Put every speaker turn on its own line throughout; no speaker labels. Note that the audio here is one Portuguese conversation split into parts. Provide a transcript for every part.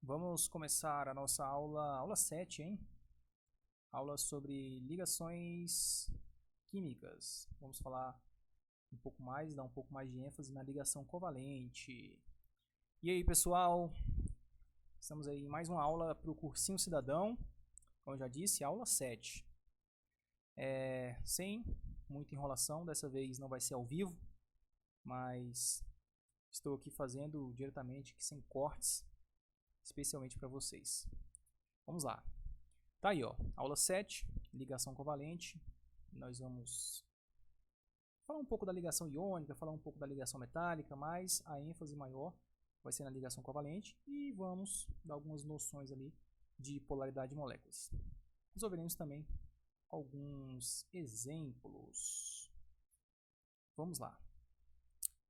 Vamos começar a nossa aula 7, hein? Aula sobre ligações químicas. Vamos falar um pouco mais, dar um pouco mais de ênfase na ligação covalente. E aí, pessoal? Estamos aí em mais uma aula para o Cursinho Cidadão. Como eu já disse, aula 7. Sem muita enrolação, dessa vez não vai ser ao vivo, mas estou aqui fazendo diretamente, aqui sem cortes, especialmente para vocês. Vamos lá. Tá aí, ó, aula 7, ligação covalente. Nós vamos falar um pouco da ligação iônica, falar um pouco da ligação metálica, mas a ênfase maior vai ser na ligação covalente e vamos dar algumas noções ali de polaridade de moléculas. Resolveremos também alguns exemplos. Vamos lá.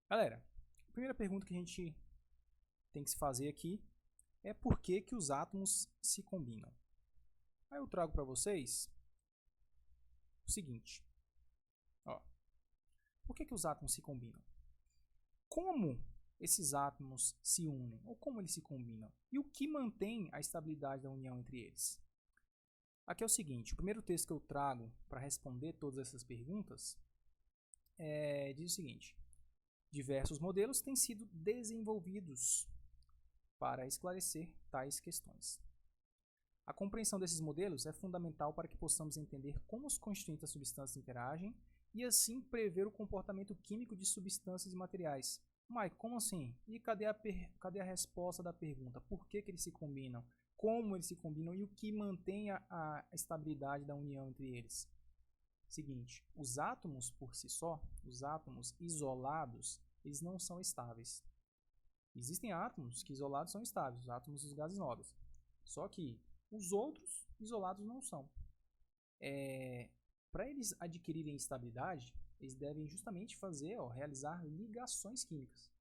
Galera, a primeira pergunta que a gente tem que se fazer aqui é por que os átomos se combinam. Aí eu trago para vocês o seguinte. Ó, por que os átomos se combinam? Como esses átomos se unem? Ou como eles se combinam? E o que mantém a estabilidade da união entre eles? Aqui é o seguinte, o primeiro texto que eu trago para responder todas essas perguntas diz o seguinte: diversos modelos têm sido desenvolvidos para esclarecer tais questões. A compreensão desses modelos é fundamental para que possamos entender como os constituintes das substâncias interagem e assim prever o comportamento químico de substâncias e materiais. Mike, como assim? E cadê a resposta da pergunta? Por que eles se combinam? Como eles se combinam e o que mantém a estabilidade da união entre eles? Seguinte, os átomos por si só, os átomos isolados, eles não são estáveis. Existem átomos que isolados são estáveis, os átomos dos gases nobres. Só que os outros isolados não são. Para eles adquirirem estabilidade, eles devem justamente realizar ligações químicas.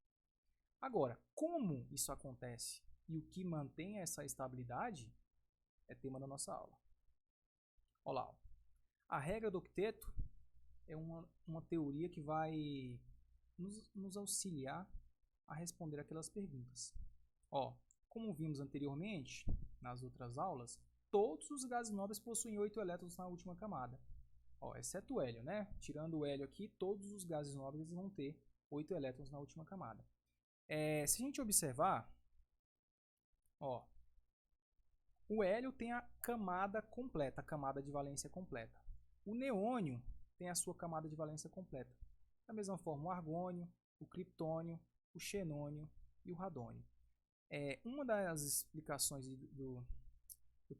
Agora, como isso acontece e o que mantém essa estabilidade é tema da nossa aula. Olha lá, ó. A regra do octeto é uma teoria que vai nos auxiliar a responder aquelas perguntas. Ó, como vimos anteriormente, nas outras aulas, todos os gases nobres possuem 8 elétrons na última camada. Ó, exceto o hélio, né? Tirando o hélio aqui, todos os gases nobres vão ter 8 elétrons na última camada. Se a gente observar, ó, o hélio tem a camada completa, a camada de valência completa. O neônio tem a sua camada de valência completa. Da mesma forma, o argônio, o criptônio, o xenônio e o radônio. Uma das explicações do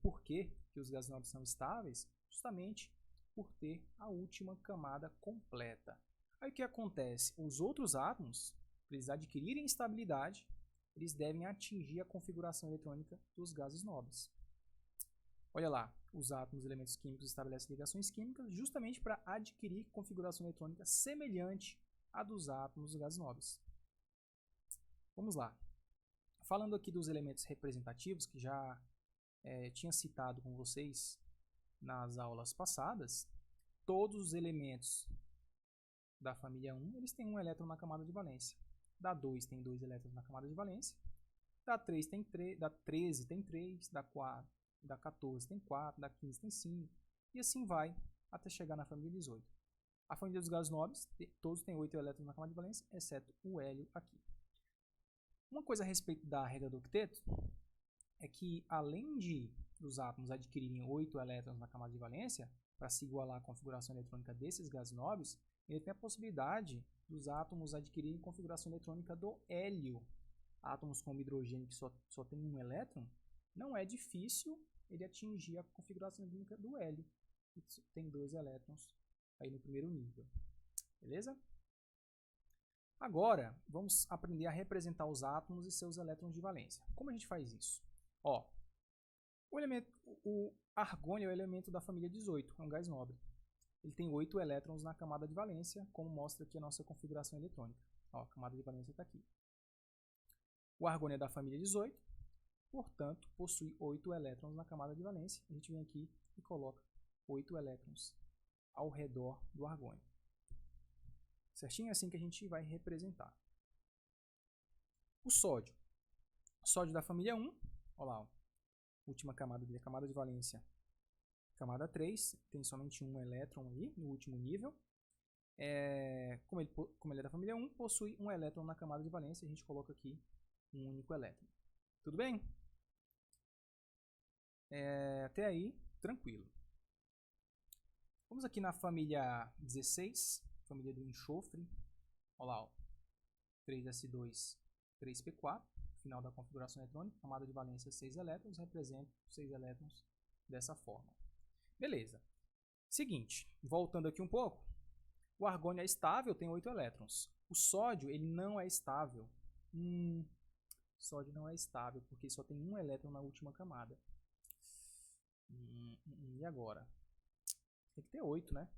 porquê que os gases nobres são estáveis, justamente por ter a última camada completa. Aí o que acontece? Os outros átomos, para eles adquirirem estabilidade, eles devem atingir a configuração eletrônica dos gases nobres. Olha lá, os átomos e elementos químicos estabelecem ligações químicas justamente para adquirir configuração eletrônica semelhante à dos átomos dos gases nobres. Vamos lá. Falando aqui dos elementos representativos, que já tinha citado com vocês nas aulas passadas, todos os elementos da família 1 eles têm um elétron na camada de valência. Da 2 tem 2 elétrons na camada de valência. Da 3 tem 3, da 13 tem 3, da 14 tem 4, da 15 tem 5, e assim vai até chegar na família 18. A família dos gases nobres, todos têm 8 elétrons na camada de valência, exceto o hélio aqui. Uma coisa a respeito da regra do octeto é que, além dos átomos adquirirem 8 elétrons na camada de valência, para se igualar à configuração eletrônica desses gases nobres, ele tem a possibilidade dos átomos adquirirem configuração eletrônica do hélio. Átomos como hidrogênio, que só tem um elétron, não é difícil ele atingir a configuração eletrônica do hélio, que tem 2 elétrons aí no primeiro nível. Beleza? Agora, vamos aprender a representar os átomos e seus elétrons de valência. Como a gente faz isso? Ó, o argônio é o elemento da família 18, é um gás nobre. Ele tem 8 elétrons na camada de valência, como mostra aqui a nossa configuração eletrônica. Ó, a camada de valência está aqui. O argônio é da família 18, portanto, possui 8 elétrons na camada de valência. A gente vem aqui e coloca 8 elétrons ao redor do argônio. Certinho? É assim que a gente vai representar. O sódio. Sódio da família 1 Olha lá, ó. Última camada dele, a camada de valência. Camada 3, tem somente um elétron aí, no último nível. Como ele é da família 1, possui um elétron na camada de valência. A gente coloca aqui um único elétron. Tudo bem? Até aí, tranquilo. Vamos aqui na família 16, família do enxofre. Olha lá, ó. 3s2, 3p4, final da configuração eletrônica, camada de valência 6 elétrons, representa 6 elétrons dessa forma. Beleza. Seguinte, voltando aqui um pouco, o argônio é estável, tem 8 elétrons. O sódio, ele não é estável. Sódio não é estável, porque só tem um elétron na última camada. E agora? Tem que ter 8, né?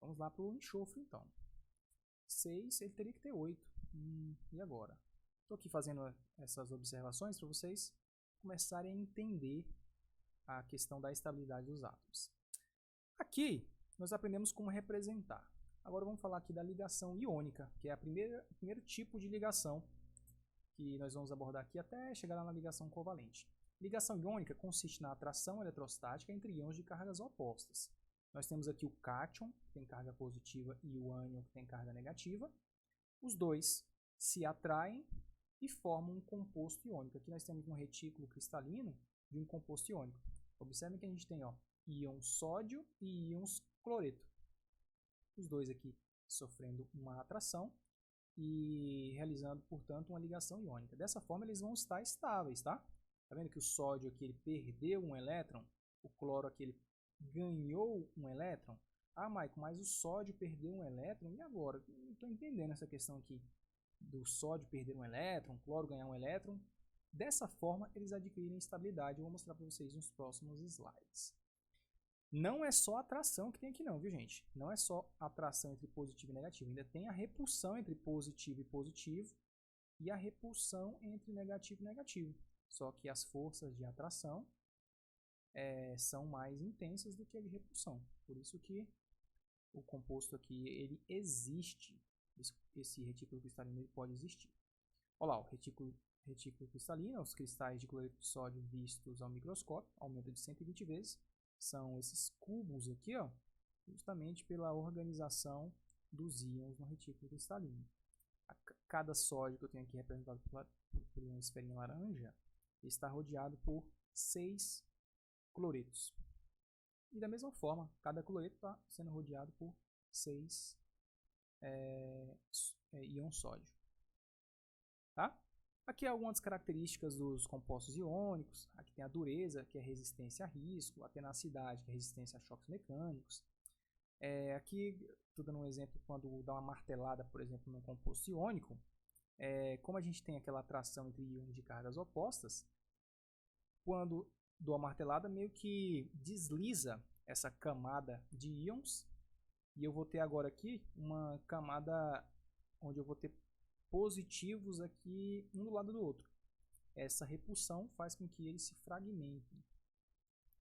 Vamos lá para o enxofre, então. 6, ele teria que ter 8. E agora? Estou aqui fazendo essas observações para vocês começarem a entender a questão da estabilidade dos átomos. Aqui, nós aprendemos como representar. Agora vamos falar aqui da ligação iônica, que é o primeiro tipo de ligação que nós vamos abordar aqui até chegar lá na ligação covalente. Ligação iônica consiste na atração eletrostática entre íons de cargas opostas. Nós temos aqui o cátion, que tem carga positiva, e o ânion, que tem carga negativa. Os dois se atraem e formam um composto iônico. Aqui nós temos um retículo cristalino de um composto iônico. Observem que a gente tem, ó, íon sódio e íons cloreto. Os dois aqui sofrendo uma atração e realizando, portanto, uma ligação iônica. Dessa forma, eles vão estar estáveis, tá? Tá vendo que o sódio aqui ele perdeu um elétron, o cloro aqui ele ganhou um elétron? Ah, Maicon, mas o sódio perdeu um elétron, e agora? Não estou entendendo essa questão aqui do sódio perder um elétron, cloro ganhar um elétron. Dessa forma, eles adquirem estabilidade. Eu vou mostrar para vocês nos próximos slides. Não é só atração que tem aqui não, viu gente? Não é só atração entre positivo e negativo. Ainda tem a repulsão entre positivo e positivo e a repulsão entre negativo e negativo. Só que as forças de atração são mais intensas do que a de repulsão. Por isso que o composto aqui ele existe. Esse retículo cristalino ele pode existir. Olha lá, o retículo cristalino, os cristais de cloreto de sódio vistos ao microscópio, aumenta de 120 vezes. São esses cubos aqui, ó, justamente pela organização dos íons no retículo cristalino. Cada sódio que eu tenho aqui representado por uma esferinha laranja está rodeado por 6 cloretos. E da mesma forma, cada cloreto está sendo rodeado por 6 íons sódio. Tá? Aqui algumas características dos compostos iônicos. Aqui tem a dureza, que é resistência a risco, a tenacidade, que é resistência a choques mecânicos. Aqui, estou dando um exemplo, quando dá uma martelada, por exemplo, num composto iônico, como a gente tem aquela atração entre íons de cargas opostas, quando dou a martelada, meio que desliza essa camada de íons, e eu vou ter agora aqui uma camada onde eu vou ter positivos aqui um do lado do outro. Essa repulsão faz com que eles se fragmentem.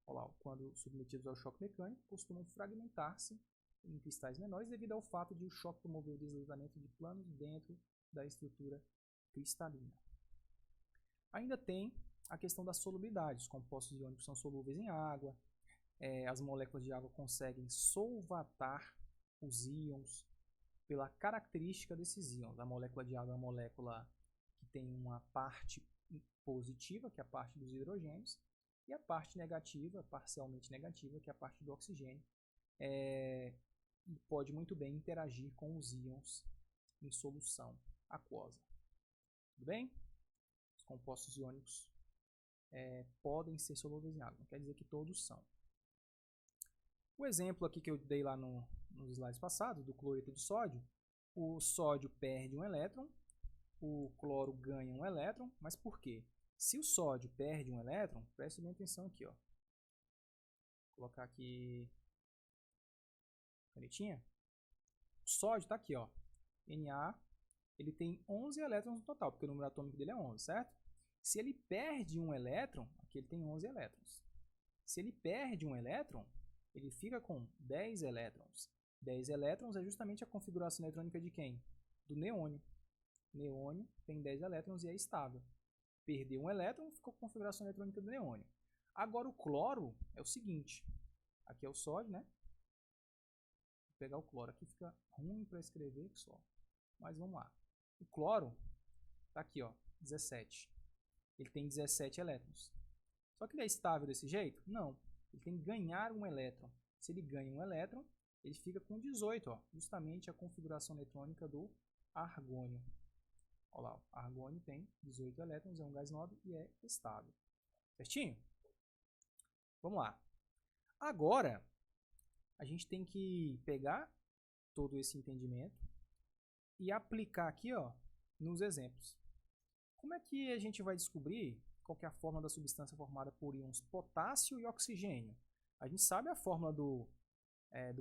Olha lá, quando submetidos ao choque mecânico, costumam fragmentar-se em cristais menores devido ao fato de o choque promover o deslizamento de planos dentro da estrutura cristalina. Ainda tem a questão da solubilidade. Os compostos iônicos são solúveis em água. As moléculas de água conseguem solvatar os íons pela característica desses íons. A molécula de água é uma molécula que tem uma parte positiva, que é a parte dos hidrogênios, e a parte negativa, parcialmente negativa, que é a parte do oxigênio, e pode muito bem interagir com os íons em solução aquosa. Tudo bem? Os compostos iônicos podem ser solúveis em água, não quer dizer que todos são. O exemplo aqui que eu dei lá nos slides passados, do cloreto de sódio, o sódio perde um elétron, o cloro ganha um elétron, mas por quê? Se o sódio perde um elétron, preste bem atenção aqui, ó. Vou colocar aqui canetinha. O sódio está aqui, ó. Na, ele tem 11 elétrons no total, porque o número atômico dele é 11, certo? Se ele perde um elétron, aqui ele tem 11 elétrons. Se ele perde um elétron, ele fica com 10 elétrons. 10 elétrons é justamente a configuração eletrônica de quem? Do neônio. neônio tem 10 elétrons e é estável. Perdeu um elétron, ficou com a configuração eletrônica do neônio. Agora o cloro é o seguinte, aqui é o sódio, né? Vou pegar o cloro, aqui fica ruim para escrever só. Mas vamos lá. O cloro tá aqui, ó, 17. Ele tem 17 elétrons. Só que ele é estável desse jeito? Não. Ele tem que ganhar um elétron. Se ele ganha um elétron, ele fica com 18, ó, justamente a configuração eletrônica do argônio. Olha lá, o argônio tem 18 elétrons, é um gás nobre e é estável. Certinho? Vamos lá. Agora, a gente tem que pegar todo esse entendimento e aplicar aqui, ó, nos exemplos. Como é que a gente vai descobrir qual que é a fórmula da substância formada por íons potássio e oxigênio? A gente sabe a fórmula do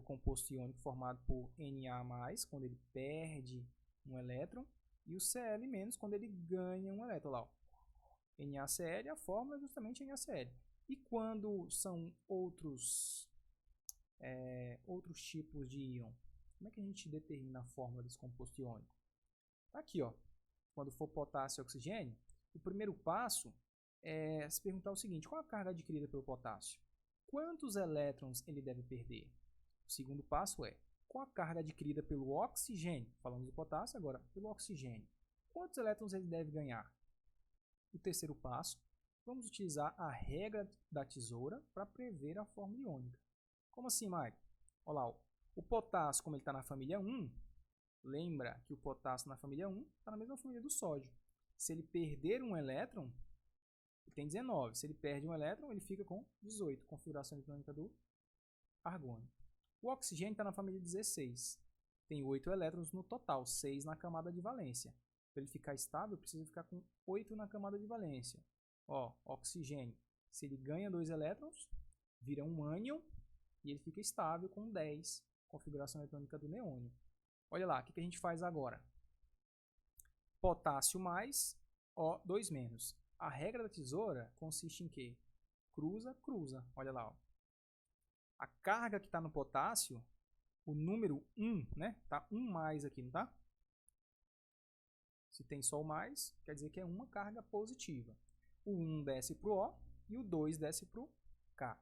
composto iônico formado por Na+, quando ele perde um elétron, e o Cl- quando ele ganha um elétron. Lá, ó. NaCl, a fórmula é justamente NaCl. E quando são outros tipos de íon, como é que a gente determina a fórmula desse composto iônico? Aqui, ó. Quando for potássio e oxigênio, o primeiro passo é se perguntar o seguinte: qual a carga adquirida pelo potássio? Quantos elétrons ele deve perder? O segundo passo é: qual a carga adquirida pelo oxigênio? Falamos do potássio, agora pelo oxigênio. Quantos elétrons ele deve ganhar? O terceiro passo, vamos utilizar a regra da tesoura para prever a fórmula iônica. Como assim, Mike? Olha lá, o potássio, como ele está na família 1, lembra que o potássio na família 1 está na mesma família do sódio. Se ele perder um elétron, ele tem 19. Se ele perde um elétron, ele fica com 18, configuração eletrônica do argônio. O oxigênio está na família 16. Tem 8 elétrons no total, 6 na camada de valência. Para ele ficar estável, precisa ficar com 8 na camada de valência. Ó, oxigênio, se ele ganha 2 elétrons, vira um ânion e ele fica estável com 10, configuração eletrônica do neônio. Olha lá, o que a gente faz agora? Potássio mais, O2 menos. A regra da tesoura consiste em quê? Cruza, cruza. Olha lá, ó. A carga que está no potássio, o número 1, né? Tá 1 mais aqui, não tá? Se tem só o mais, quer dizer que é uma carga positiva. O 1 desce para o O e o 2 desce para o K.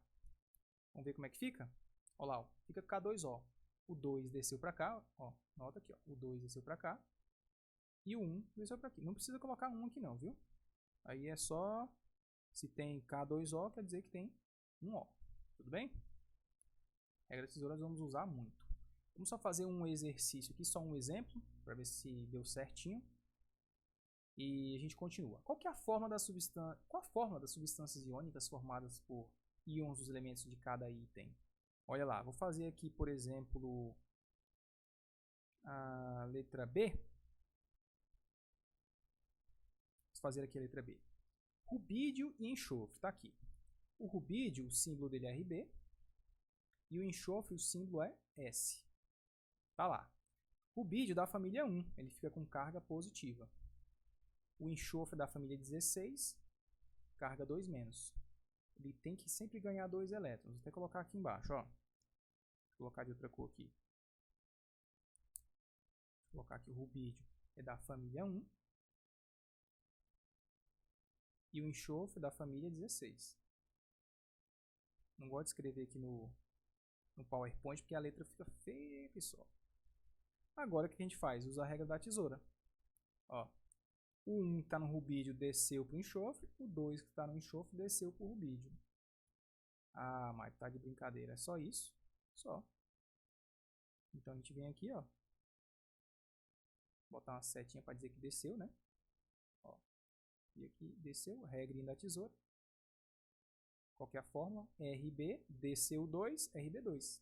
Vamos ver como é que fica? Olha lá, ó. Fica K2O. O 2 desceu para cá, ó. Nota aqui, ó. O 2 desceu para cá. E o 1 desceu para aqui. Não precisa colocar 1 aqui não, viu? Aí é só, se tem K2O, quer dizer que tem um O. Tudo bem? Regra da tesoura nós vamos usar muito. Vamos só fazer um exercício aqui, só um exemplo, para ver se deu certinho. E a gente continua. Qual que é a forma das substâncias iônicas formadas por íons dos elementos de cada item? Olha lá, vou fazer aqui, por exemplo, a letra B. Vou fazer aqui a letra B. Rubídio e enxofre, está aqui. O rubídio, o símbolo dele é Rb, e o enxofre, o símbolo é S. Tá lá. Rubídio da família 1, ele fica com carga positiva. O enxofre da família 16, carga 2 menos. Ele tem que sempre ganhar 2 elétrons. Vou até colocar aqui embaixo, ó. Vou colocar de outra cor aqui. Vou colocar aqui o rubídio é da família 1. E o enxofre da família 16. Não gosto de escrever aqui no PowerPoint porque a letra fica feia aqui só. Agora o que a gente faz? Usa a regra da tesoura. Ó, o 1 que está no rubídio desceu para o enxofre, o 2 que está no enxofre desceu para o rubídio. Ah, mas tá de brincadeira, é só isso? Só. Então a gente vem aqui, ó, botar uma setinha para dizer que desceu, né? Ó, e aqui desceu, regrinha da tesoura. Qual que é a fórmula? RB, desceu 2, RB2.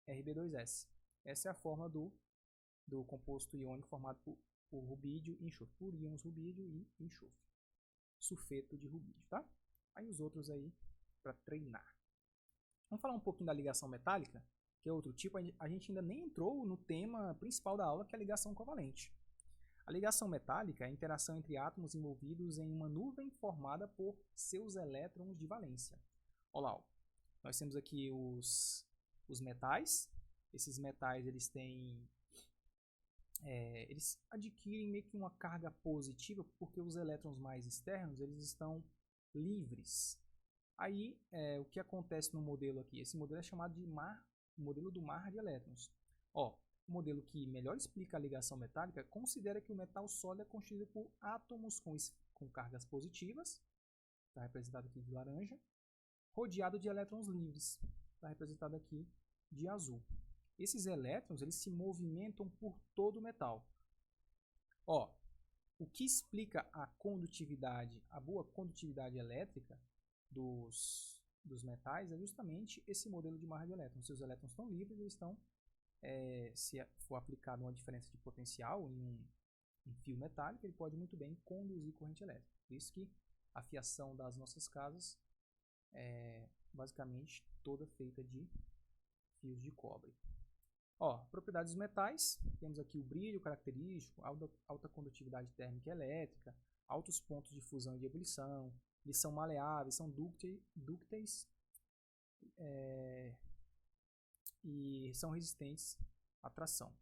RB2S. Essa é a fórmula do composto iônico formado por rubídio e enxofre. Por íons rubídio e enxofre. Sulfeto de rubídio, tá? Aí os outros aí para treinar. Vamos falar um pouquinho da ligação metálica, que é outro tipo. A gente ainda nem entrou no tema principal da aula, que é a ligação covalente. A ligação metálica é a interação entre átomos envolvidos em uma nuvem formada por seus elétrons de valência. Olha lá, ó. Nós temos aqui os metais. Esses metais eles têm eles adquirem meio que uma carga positiva porque os elétrons mais externos eles estão livres. Aí, o que acontece no modelo aqui? Esse modelo é chamado de modelo do mar de elétrons. Ó, o modelo que melhor explica a ligação metálica considera que o metal sólido é constituído por átomos com cargas positivas, está representado aqui de laranja, rodeado de elétrons livres, está representado aqui de azul. Esses elétrons eles se movimentam por todo o metal. Ó, o que explica a condutividade, a boa condutividade elétrica dos metais é justamente esse modelo de mar de elétrons. Se os elétrons estão livres, eles estão, se for aplicado uma diferença de potencial em um fio metálico, ele pode muito bem conduzir corrente elétrica. Por isso que a fiação das nossas casas é basicamente toda feita de fios de cobre. Ó, propriedades dos metais, temos aqui o brilho característico, alta condutividade térmica e elétrica, altos pontos de fusão e de ebulição, eles são maleáveis, são dúcteis e são resistentes à tração.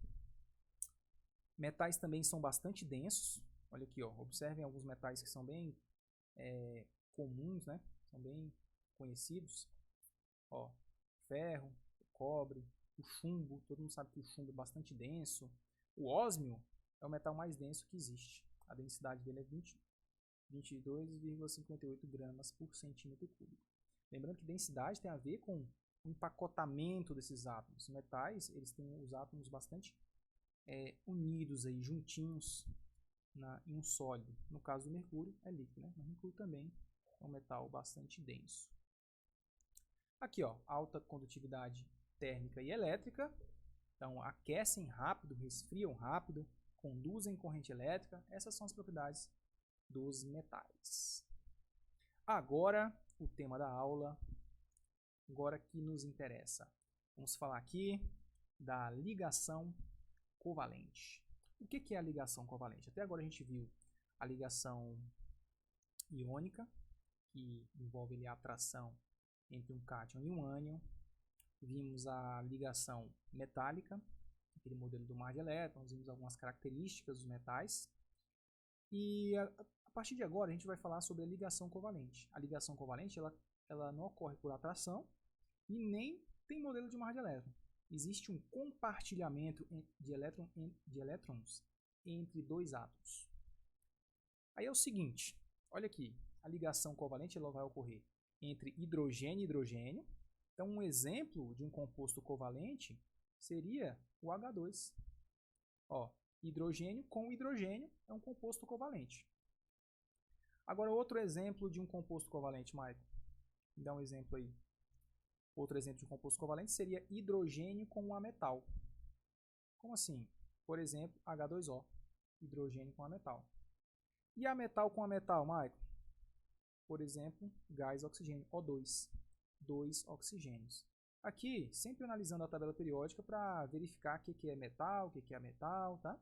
Metais também são bastante densos, olha aqui, ó, observem alguns metais que são bem comuns, né? São bem conhecidos, ó, ferro, cobre, o chumbo, todo mundo sabe que o chumbo é bastante denso. O ósmio é o metal mais denso que existe. A densidade dele é 22,58 gramas por centímetro cúbico. Lembrando que densidade tem a ver com o empacotamento desses átomos. Os metais, eles têm os átomos bastante unidos, aí, juntinhos em um sólido. No caso do mercúrio, é líquido, né? O mercúrio também é um metal bastante denso. Aqui, ó, alta condutividade térmica e elétrica, então aquecem rápido, resfriam rápido, conduzem corrente elétrica, essas são as propriedades dos metais. Agora, o tema da aula, agora que nos interessa. Vamos falar aqui da ligação covalente. O que é a ligação covalente? Até agora a gente viu a ligação iônica, que envolve ali, a atração entre um cátion e um ânion. Vimos a ligação metálica, aquele modelo do mar de elétrons, vimos algumas características dos metais. E a partir de agora a gente vai falar sobre a ligação covalente. A ligação covalente ela não ocorre por atração e nem tem modelo de mar de elétron. Existe um compartilhamento de elétrons entre dois átomos. Aí é o seguinte, olha aqui, a ligação covalente ela vai ocorrer entre hidrogênio e hidrogênio. Então, um exemplo de um composto covalente seria o H2. Ó, hidrogênio com hidrogênio é um composto covalente. Agora, outro exemplo de um composto covalente, Maicon. Me dá um exemplo aí. Outro exemplo de um composto covalente seria hidrogênio com um ametal. Como assim? Por exemplo, H2O, hidrogênio com ametal. E ametal com ametal, Maicon? Por exemplo, gás oxigênio, O2. 2 oxigênios. Aqui, sempre analisando a tabela periódica para verificar o que é metal, o que é ametal, tá?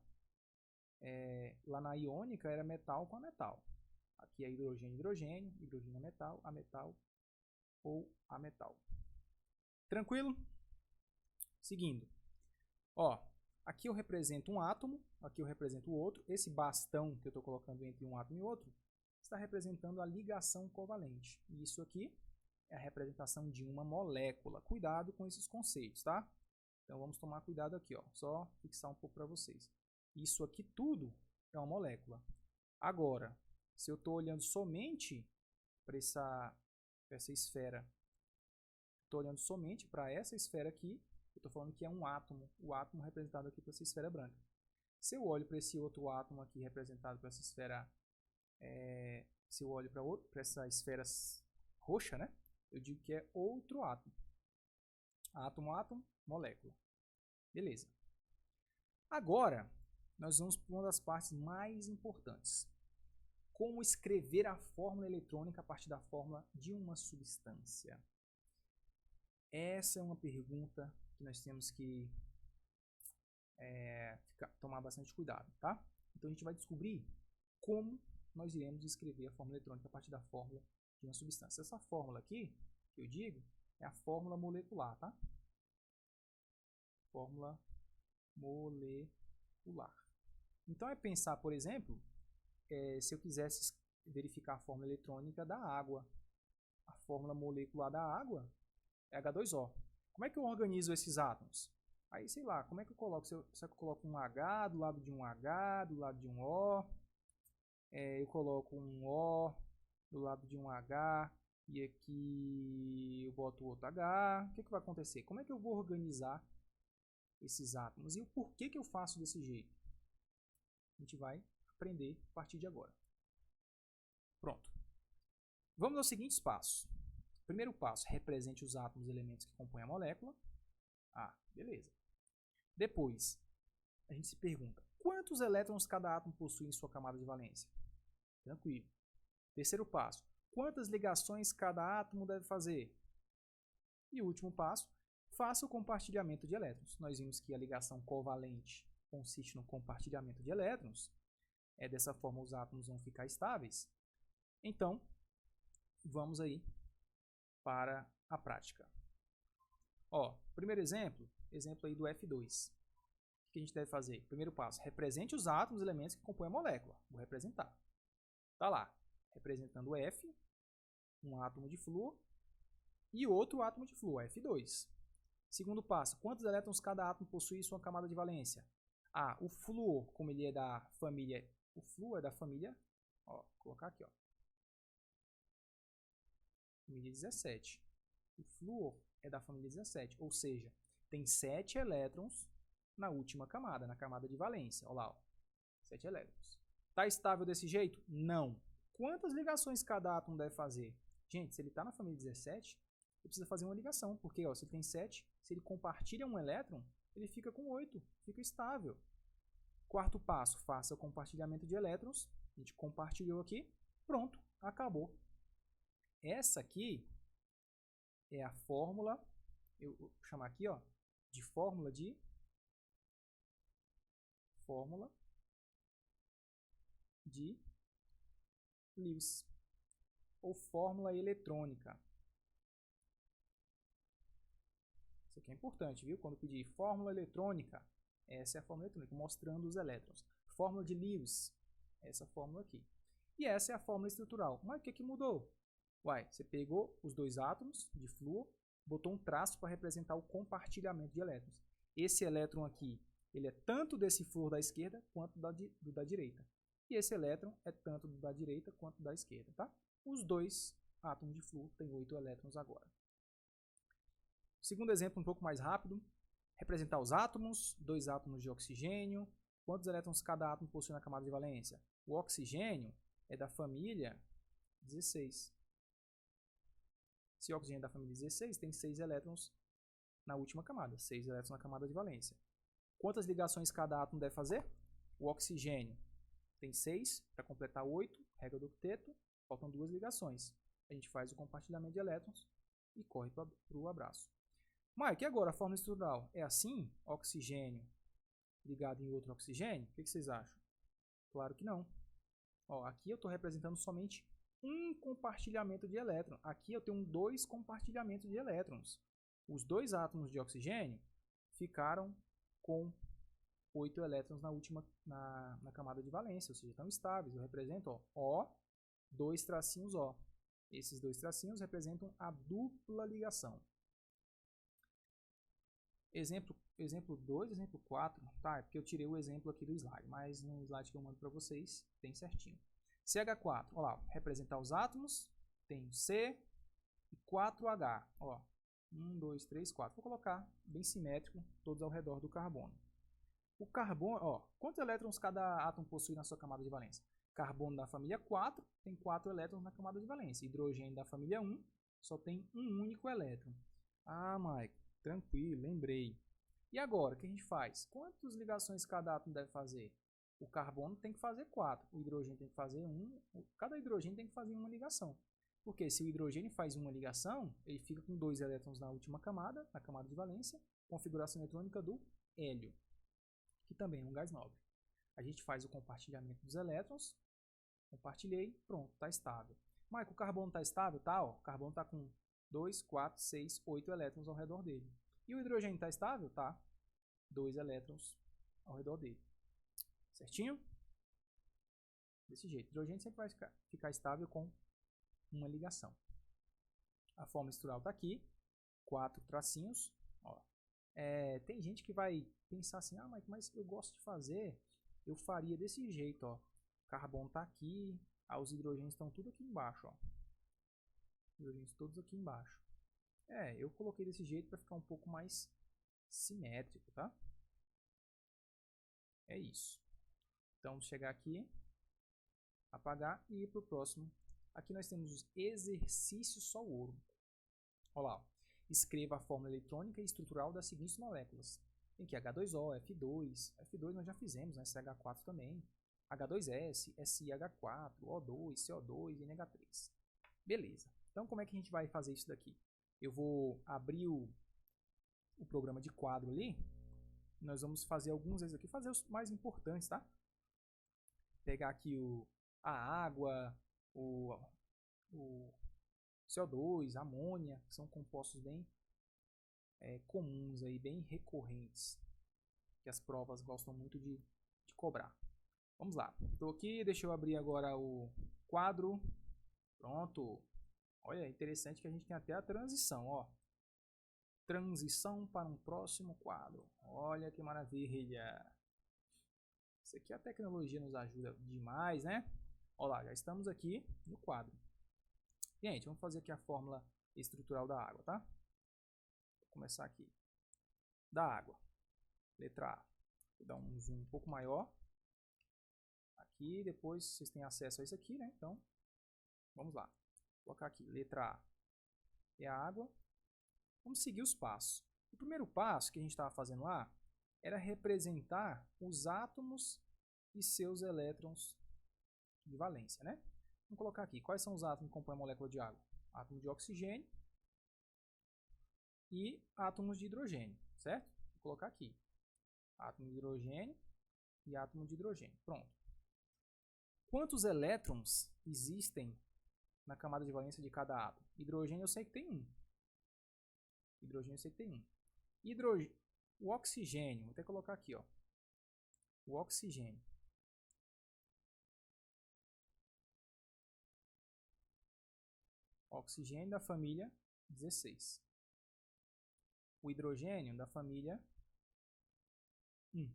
Lá na iônica era metal com ametal. Aqui é hidrogênio, hidrogênio, hidrogênio ametal ou ametal. Tranquilo? Seguindo. Ó, aqui eu represento um átomo, aqui eu represento o outro. Esse bastão que eu estou colocando entre um átomo e outro está representando a ligação covalente. E isso aqui é a representação de uma molécula. Cuidado com esses conceitos, tá? Então vamos tomar cuidado aqui, ó. Só fixar um pouco para vocês. Isso aqui tudo é uma molécula. Agora, se eu estou olhando somente para essa esfera, estou olhando somente para essa esfera aqui, eu estou falando que é um átomo. O átomo representado aqui por essa esfera branca. Se eu olho para esse outro átomo aqui representado por essa esfera, se eu olho para essa esfera roxa, né? Eu digo que é outro átomo. Átomo, átomo, molécula. Beleza. Agora, nós vamos para uma das partes mais importantes. Como escrever a fórmula eletrônica a partir da fórmula de uma substância? Essa é uma pergunta que nós temos que tomar bastante cuidado, tá? Então a gente vai descobrir como nós iremos escrever a fórmula eletrônica a partir da fórmula de uma substância. Essa fórmula aqui, que eu digo, é a fórmula molecular, tá? Fórmula molecular. Então é pensar, por exemplo, se eu quisesse verificar a fórmula eletrônica da água. A fórmula molecular da água é H2O. Como é que eu organizo esses átomos? Aí, sei lá, como é que eu coloco? Se eu coloco um H do lado de um H, do lado de um O, eu coloco um O do lado de um H, e aqui eu boto outro H, o que vai acontecer? Como é que eu vou organizar esses átomos? E o porquê que eu faço desse jeito? A gente vai aprender a partir de agora. Pronto. Vamos aos seguintes passos. Primeiro passo, represente os átomos e elementos que compõem a molécula. Ah, beleza. Depois, a gente se pergunta, quantos elétrons cada átomo possui em sua camada de valência? Tranquilo. Terceiro passo, quantas ligações cada átomo deve fazer? E o último passo, faça o compartilhamento de elétrons. Nós vimos que a ligação covalente consiste no compartilhamento de elétrons. Dessa forma, os átomos vão ficar estáveis. Então, vamos aí para a prática. Primeiro exemplo aí do F2. O que a gente deve fazer? Primeiro passo, represente os átomos e elementos que compõem a molécula. Vou representar. Está lá, representando o F, um átomo de flúor, e outro átomo de flúor, F2. Segundo passo, quantos elétrons cada átomo possui em sua camada de valência? O flúor, como ele é da família, vou colocar aqui, família 17. O flúor é da família 17, ou seja, tem 7 elétrons na última camada, na camada de valência. Olha lá, 7 elétrons. Está estável desse jeito? Não. Quantas ligações cada átomo deve fazer? Gente, se ele está na família 17, ele precisa fazer uma ligação, porque se ele tem 7, se ele compartilha um elétron, ele fica com 8, fica estável. Quarto passo, faça o compartilhamento de elétrons. A gente compartilhou aqui, pronto, acabou. Essa aqui é a fórmula, eu vou chamar aqui de fórmula de Lewis, ou fórmula eletrônica. Isso aqui é importante, viu? Quando pedir fórmula eletrônica, essa é a fórmula eletrônica, mostrando os elétrons. Fórmula de Lewis, essa fórmula aqui. E essa é a fórmula estrutural. Mas o que mudou? Você pegou os dois átomos de flúor, botou um traço para representar o compartilhamento de elétrons. Esse elétron aqui, ele é tanto desse flúor da esquerda quanto do da direita. E esse elétron é tanto do da direita quanto da esquerda, tá? Os dois átomos de flúor têm 8 elétrons agora. Segundo exemplo, um pouco mais rápido. Representar os átomos, 2 átomos de oxigênio. Quantos elétrons cada átomo possui na camada de valência? O oxigênio é da família 16. Se o oxigênio é da família 16, tem 6 elétrons na última camada, 6 elétrons na camada de valência. Quantas ligações cada átomo deve fazer? O oxigênio tem 6, para completar 8, regra do octeto, faltam 2 ligações. A gente faz o compartilhamento de elétrons e corre para o abraço. Mike, e agora a fórmula estrutural? É assim? Oxigênio ligado em outro oxigênio? O que vocês acham? Claro que não. Aqui eu estou representando somente um compartilhamento de elétrons. Aqui eu tenho 2 compartilhamentos de elétrons. Os 2 átomos de oxigênio ficaram com 8 elétrons na camada de valência, ou seja, estão estáveis. Eu represento O, 2 tracinhos O. Esses 2 tracinhos representam a dupla ligação. Exemplo 2, exemplo 4, tá? É porque eu tirei o exemplo aqui do slide, mas no slide que eu mando para vocês tem certinho. CH4, olha lá, representar os átomos, tem C e 4H, 1, 2, 3, 4. Vou colocar bem simétrico, todos ao redor do carbono. O carbono, quantos elétrons cada átomo possui na sua camada de valência? Carbono da família 4 tem 4 elétrons na camada de valência. Hidrogênio da família 1 só tem um único elétron. Mike, tranquilo, lembrei. E agora, o que a gente faz? Quantas ligações cada átomo deve fazer? O carbono tem que fazer 4, o hidrogênio tem que fazer 1, cada hidrogênio tem que fazer uma ligação. Porque se o hidrogênio faz uma ligação, ele fica com 2 elétrons na última camada, na camada de valência, configuração eletrônica do hélio, que também é um gás nobre. A gente faz o compartilhamento dos elétrons, compartilhei, pronto, está estável. Mas o carbono está estável? Tá, o carbono está com 2, 4, 6, 8 elétrons ao redor dele. E o hidrogênio está estável? Tá, 2 elétrons ao redor dele. Certinho? Desse jeito. O hidrogênio sempre vai ficar estável com uma ligação. A fórmula estrutural está aqui. 4 tracinhos. Ó. Tem gente que vai pensar assim, ah, mas eu gosto de fazer, eu faria desse jeito, ó. O carbono está aqui, os hidrogênios estão tudo aqui embaixo, ó. Hidrogênios todos aqui embaixo. Eu coloquei desse jeito para ficar um pouco mais simétrico, tá? É isso. Então, vamos chegar aqui, apagar e ir para o próximo. Aqui nós temos os exercícios só ouro. Olha lá, ó. Escreva a fórmula eletrônica e estrutural das seguintes moléculas. Tem aqui H2O, F2. F2 nós já fizemos, né? CH4 também. H2S, SiH4, O2, CO2 e NH3. Beleza. Então, como é que a gente vai fazer isso daqui? Eu vou abrir o programa de quadro ali. Nós vamos fazer alguns desses aqui, fazer os mais importantes, tá? Pegar aqui a água, o CO2, amônia, que são compostos bem comuns, aí, bem recorrentes, que as provas gostam muito de cobrar. Vamos lá. Estou aqui, deixa eu abrir agora o quadro. Pronto. Olha, interessante que a gente tem até a transição, ó. Transição para um próximo quadro. Olha que maravilha. Isso aqui a tecnologia nos ajuda demais, né? Olha lá, já estamos aqui no quadro. Gente, vamos fazer aqui a fórmula estrutural da água, tá? Vou começar aqui. Da água. Letra A. Vou dar um zoom um pouco maior. Aqui, depois vocês têm acesso a isso aqui, né? Então, vamos lá. Vou colocar aqui, letra A é a água. Vamos seguir os passos. O primeiro passo que a gente estava fazendo lá era representar os átomos e seus elétrons de valência, né? Vamos colocar aqui, quais são os átomos que compõem a molécula de água? Átomo de oxigênio e átomos de hidrogênio, certo? Vou colocar aqui, átomo de hidrogênio e átomo de hidrogênio. Pronto. Quantos elétrons existem na camada de valência de cada átomo? Hidrogênio eu sei que tem 1. Hidrogênio eu sei que tem 1. O oxigênio, vou até colocar aqui, ó. O oxigênio. Oxigênio da família 16. O hidrogênio da família 1.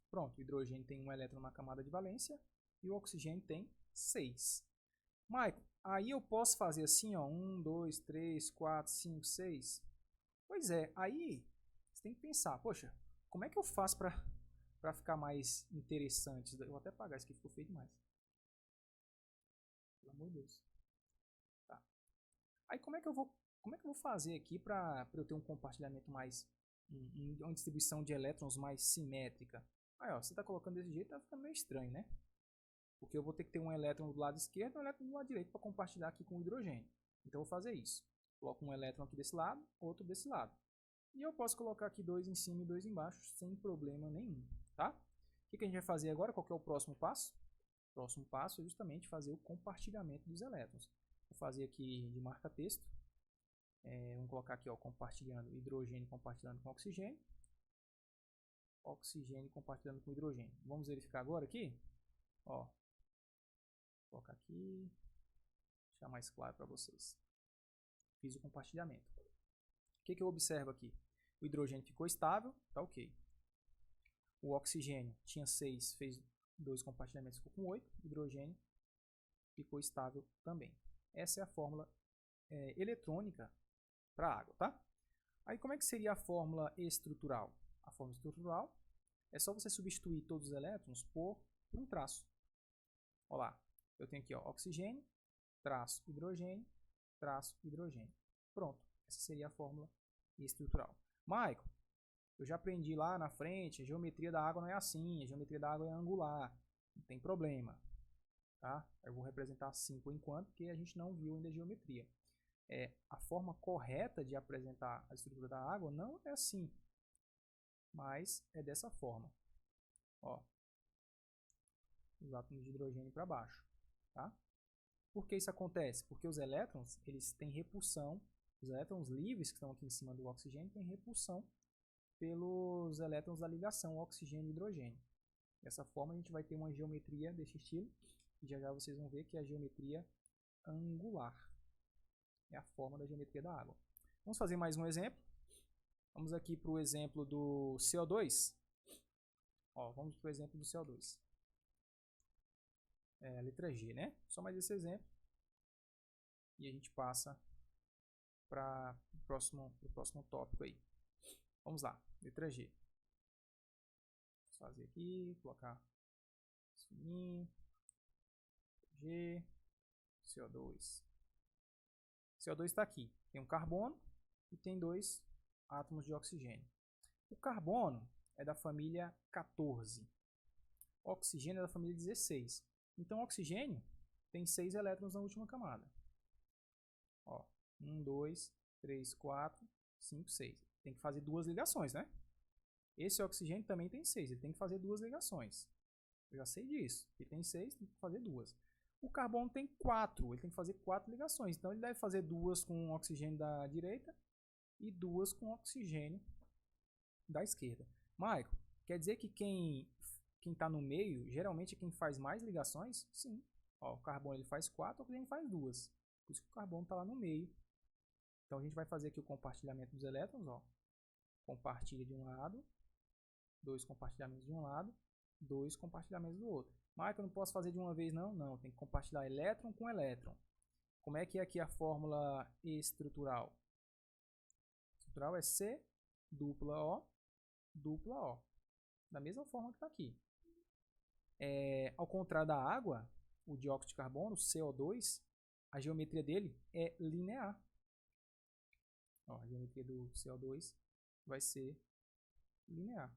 Pronto, o hidrogênio tem um elétron na camada de valência e o oxigênio tem 6. Michael, aí eu posso fazer assim, ó, 1, 2, 3, 4, 5, 6. Pois é, aí você tem que pensar, poxa, como é que eu faço para ficar mais interessante? Eu vou até apagar, isso aqui ficou feio demais. Pelo amor de Deus. Tá. Aí como é que eu vou fazer aqui para eu ter um compartilhamento mais, uma distribuição de elétrons mais simétrica? Aí, ó, você está colocando desse jeito, tá ficando meio estranho, né? Porque eu vou ter que ter um elétron do lado esquerdo e um elétron do lado direito para compartilhar aqui com o hidrogênio. Então eu vou fazer isso. Coloco um elétron aqui desse lado, outro desse lado. E eu posso colocar aqui 2 em cima e 2 embaixo sem problema nenhum, tá? O que a gente vai fazer agora? Qual que é o próximo passo? O próximo passo é justamente fazer o compartilhamento dos elétrons. Vou fazer aqui de marca-texto. Vamos colocar aqui, ó, compartilhando hidrogênio compartilhando com oxigênio. Oxigênio compartilhando com hidrogênio. Vamos verificar agora aqui. Ó, vou colocar aqui. Deixar mais claro para vocês. Fiz o compartilhamento. O que eu observo aqui? O hidrogênio ficou estável, tá ok. O oxigênio tinha 6, fez 2 compartilhamentos, ficou com 8. O hidrogênio ficou estável também. Essa é a fórmula eletrônica para a água, tá? Aí como é que seria a fórmula estrutural? A fórmula estrutural é só você substituir todos os elétrons por um traço. Olha lá, eu tenho aqui, ó, oxigênio, traço hidrogênio, traço hidrogênio. Pronto, essa seria a fórmula estrutural. Michael, eu já aprendi lá na frente, a geometria da água não é assim, a geometria da água é angular, não tem problema. Tá? Eu vou representar assim por enquanto, porque a gente não viu ainda a geometria. A forma correta de apresentar a estrutura da água não é assim, mas é dessa forma. Ó, os átomos de hidrogênio para baixo. Tá? Por que isso acontece? Porque os elétrons eles têm repulsão, os elétrons livres que estão aqui em cima do oxigênio têm repulsão pelos elétrons da ligação oxigênio e hidrogênio. Dessa forma a gente vai ter uma geometria desse estilo, e já já vocês vão ver que é a geometria angular. É a forma da geometria da água. Vamos fazer mais um exemplo. Vamos aqui para o exemplo do CO2. Ó, vamos para o exemplo do CO2. É a letra G, né? Só mais esse exemplo. E a gente passa para o próximo tópico aí. Vamos lá, letra G. Vou fazer aqui, colocar fininho. G, CO2. CO2 está aqui. Tem um carbono e tem 2 átomos de oxigênio. O carbono é da família 14. O oxigênio é da família 16. Então, o oxigênio tem 6 elétrons na última camada. Ó, 1, 2, 3, 4, 5, 6. Tem que fazer 2 ligações, né? Esse oxigênio também tem 6. Ele tem que fazer 2 ligações. Eu já sei disso. Ele tem 6, tem que fazer 2. O carbono tem 4. Ele tem que fazer 4 ligações. Então, ele deve fazer 2 com o oxigênio da direita e 2 com o oxigênio da esquerda. Michael, quer dizer que quem está no meio, geralmente é quem faz mais ligações? Sim. Ó, o carbono ele faz 4, o oxigênio faz 2. Por isso que o carbono está lá no meio. Então, a gente vai fazer aqui o compartilhamento dos elétrons. Ó. Compartilha de um lado, 2 compartilhamentos de um lado, 2 compartilhamentos do outro. Michael, eu não posso fazer de uma vez, não? Não, tem que compartilhar elétron com elétron. Como é que é aqui a fórmula estrutural? Estrutural é C, dupla O, dupla O. Da mesma forma que está aqui. Ao contrário da água, o dióxido de carbono, CO2, a geometria dele é linear. Ó, a geometria do CO2 vai ser linear.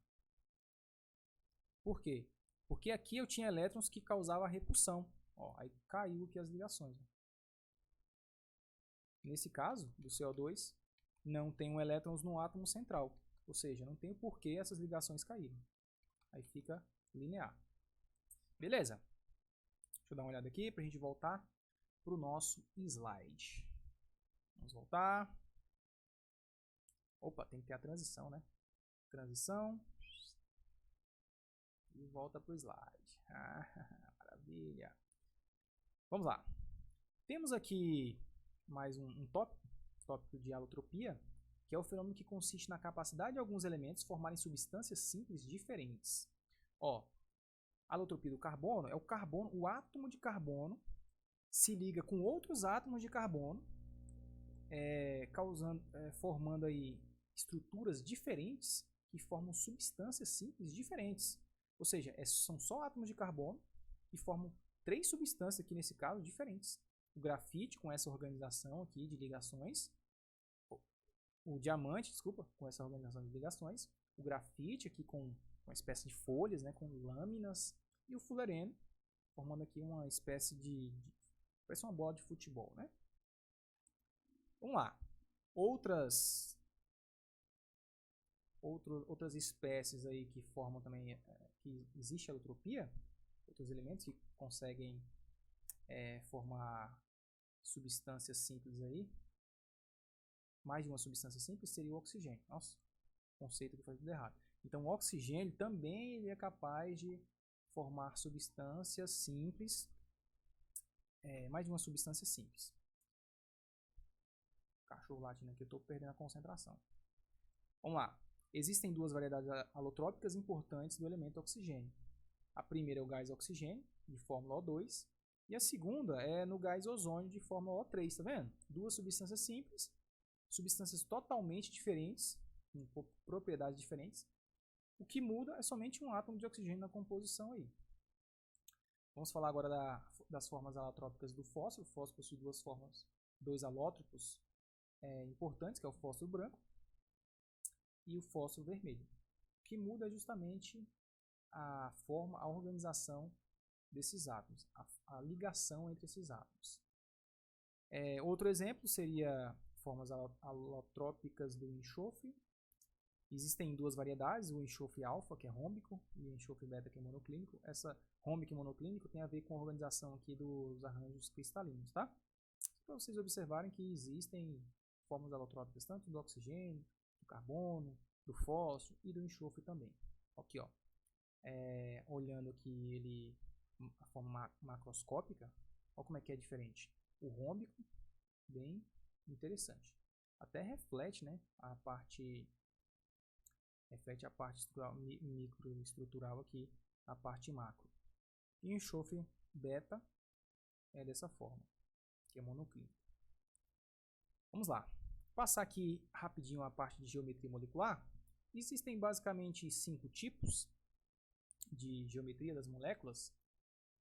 Por quê? Porque aqui eu tinha elétrons que causavam repulsão. Ó, aí caiu aqui as ligações. Nesse caso, do CO2, não tem elétrons no átomo central. Ou seja, não tem o porquê essas ligações caírem. Aí fica linear. Beleza? Deixa eu dar uma olhada aqui para a gente voltar para o nosso slide. Vamos voltar. Opa, tem que ter a transição, né? Transição. E volta para o slide. Maravilha. Vamos lá. Temos aqui mais um tópico de alotropia, que é o fenômeno que consiste na capacidade de alguns elementos formarem substâncias simples diferentes. Ó, a alotropia do carbono é o átomo de carbono se liga com outros átomos de carbono, formando aí estruturas diferentes que formam substâncias simples diferentes. Ou seja, são só átomos de carbono que formam 3 substâncias aqui nesse caso diferentes. O grafite com essa organização aqui de ligações, o diamante, desculpa, com essa organização de ligações, o grafite aqui com uma espécie de folhas, né, com lâminas, e o fullerene formando aqui uma espécie parece uma bola de futebol, né? Vamos lá. Outras espécies aí que formam também, que existe alotropia, outros elementos que conseguem formar substâncias simples aí, mais de uma substância simples seria o oxigênio. Nossa, conceito que foi tudo errado. Então o oxigênio também ele é capaz de formar substâncias simples, mais de uma substância simples. Cachorro latindo aqui, eu estou perdendo a concentração. Vamos lá. Existem 2 variedades alotrópicas importantes do elemento oxigênio. A primeira é o gás oxigênio, de fórmula O2, e a segunda é no gás ozônio, de fórmula O3, tá vendo? 2 substâncias simples, substâncias totalmente diferentes, com propriedades diferentes. O que muda é somente um átomo de oxigênio na composição aí. Vamos falar agora das formas alotrópicas do fósforo. O fósforo possui 2 alótropos importantes, que é o fósforo branco e o fósforo vermelho. O que muda é justamente a forma, a organização desses átomos, a ligação entre esses átomos. Outro exemplo seria formas alotrópicas do enxofre. Existem 2 variedades, o enxofre alfa, que é rômbico, e o enxofre beta, que é monoclínico. Essa rômbico e monoclínico tem a ver com a organização aqui dos arranjos cristalinos, tá? Para vocês observarem que existem formas alotrópicas tanto do oxigênio, do carbono, do fósforo e do enxofre também. Aqui, ó. olhando aqui ele a forma macroscópica, olha como é que é diferente. O rômbico, bem interessante. Até reflete, né, a parte estrutural, microestrutural aqui, a parte macro. E o enxofre beta é dessa forma, que é monoclínico. Vamos lá. Passar aqui rapidinho a parte de geometria molecular. Existem basicamente 5 tipos de geometria das moléculas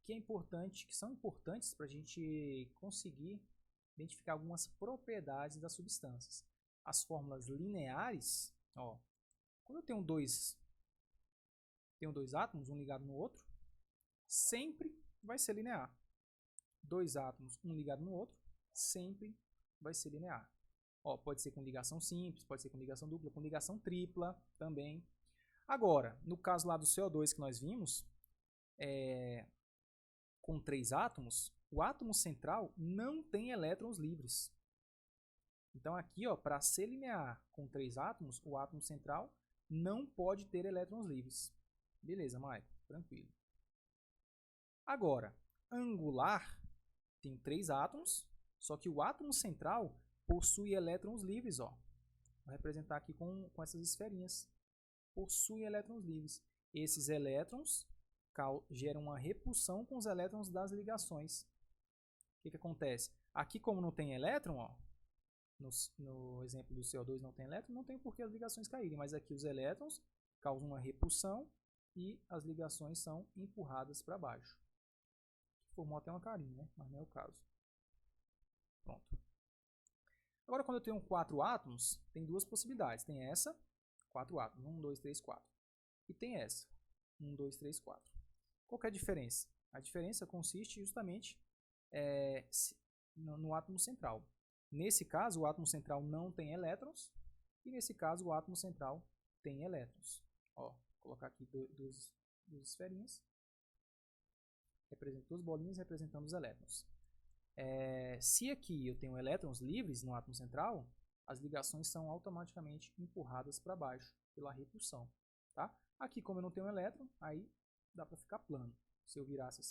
que são importantes para a gente conseguir identificar algumas propriedades das substâncias. As fórmulas lineares, ó, quando eu tenho dois átomos, um ligado no outro, sempre vai ser linear. Dois átomos, um ligado no outro, sempre vai ser linear. Ó, pode ser com ligação simples, pode ser com ligação dupla, com ligação tripla também. Agora, no caso lá do CO2 que nós vimos, com 3 átomos, o átomo central não tem elétrons livres. Então aqui, para ser linear com 3 átomos, o átomo central não pode ter elétrons livres. Beleza, Maicon, tranquilo. Agora, angular tem 3 átomos, só que o átomo central possui elétrons livres. Ó. Vou representar aqui com essas esferinhas. Possui elétrons livres. Esses elétrons geram uma repulsão com os elétrons das ligações. O que acontece? Aqui, como não tem elétron, ó, no exemplo do CO2 não tem elétron, não tem por que as ligações caírem, mas aqui os elétrons causam uma repulsão e as ligações são empurradas para baixo. Formou até uma carinha, né? Mas não é o caso. Pronto. Agora, quando eu tenho 4 átomos, tem duas possibilidades. Tem essa, 4 átomos, 1, 2, 3, 4. E tem essa, 1, 2, 3, 4. Qual que é a diferença? A diferença consiste justamente no átomo central. Nesse caso, o átomo central não tem elétrons, e nesse caso, o átomo central tem elétrons. Ó, vou colocar aqui duas esferinhas, duas bolinhas representando os elétrons. Se aqui eu tenho elétrons livres no átomo central, as ligações são automaticamente empurradas para baixo pela repulsão. Tá? Aqui, como eu não tenho elétron, aí dá para ficar plano. Se eu virasse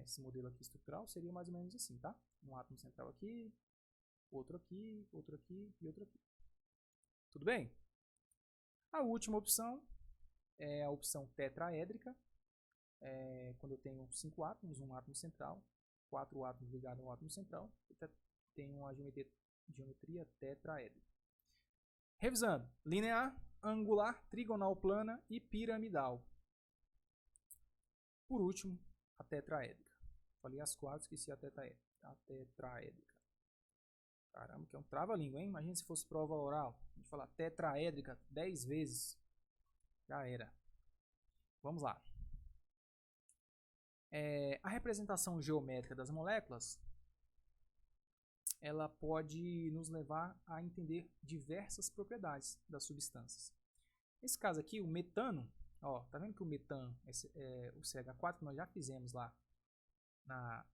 esse modelo aqui estrutural, seria mais ou menos assim, tá? Um átomo central aqui, outro aqui, outro aqui e outro aqui. Tudo bem? A última opção é a opção tetraédrica. Quando eu tenho 5 átomos, um átomo central, 4 átomos ligados ao átomo central, tem uma geometria tetraédrica. Revisando: linear, angular, trigonal plana e piramidal. Por último, a tetraédrica. Falei as 4, esqueci a tetraédrica. Caramba, que é um trava-língua, hein? Imagina se fosse prova oral. A gente falar tetraédrica 10 vezes. Já era. Vamos lá. A representação geométrica das moléculas, ela pode nos levar a entender diversas propriedades das substâncias. Nesse caso aqui, o metano, ó, tá vendo que o metano, o CH4 que nós já fizemos lá na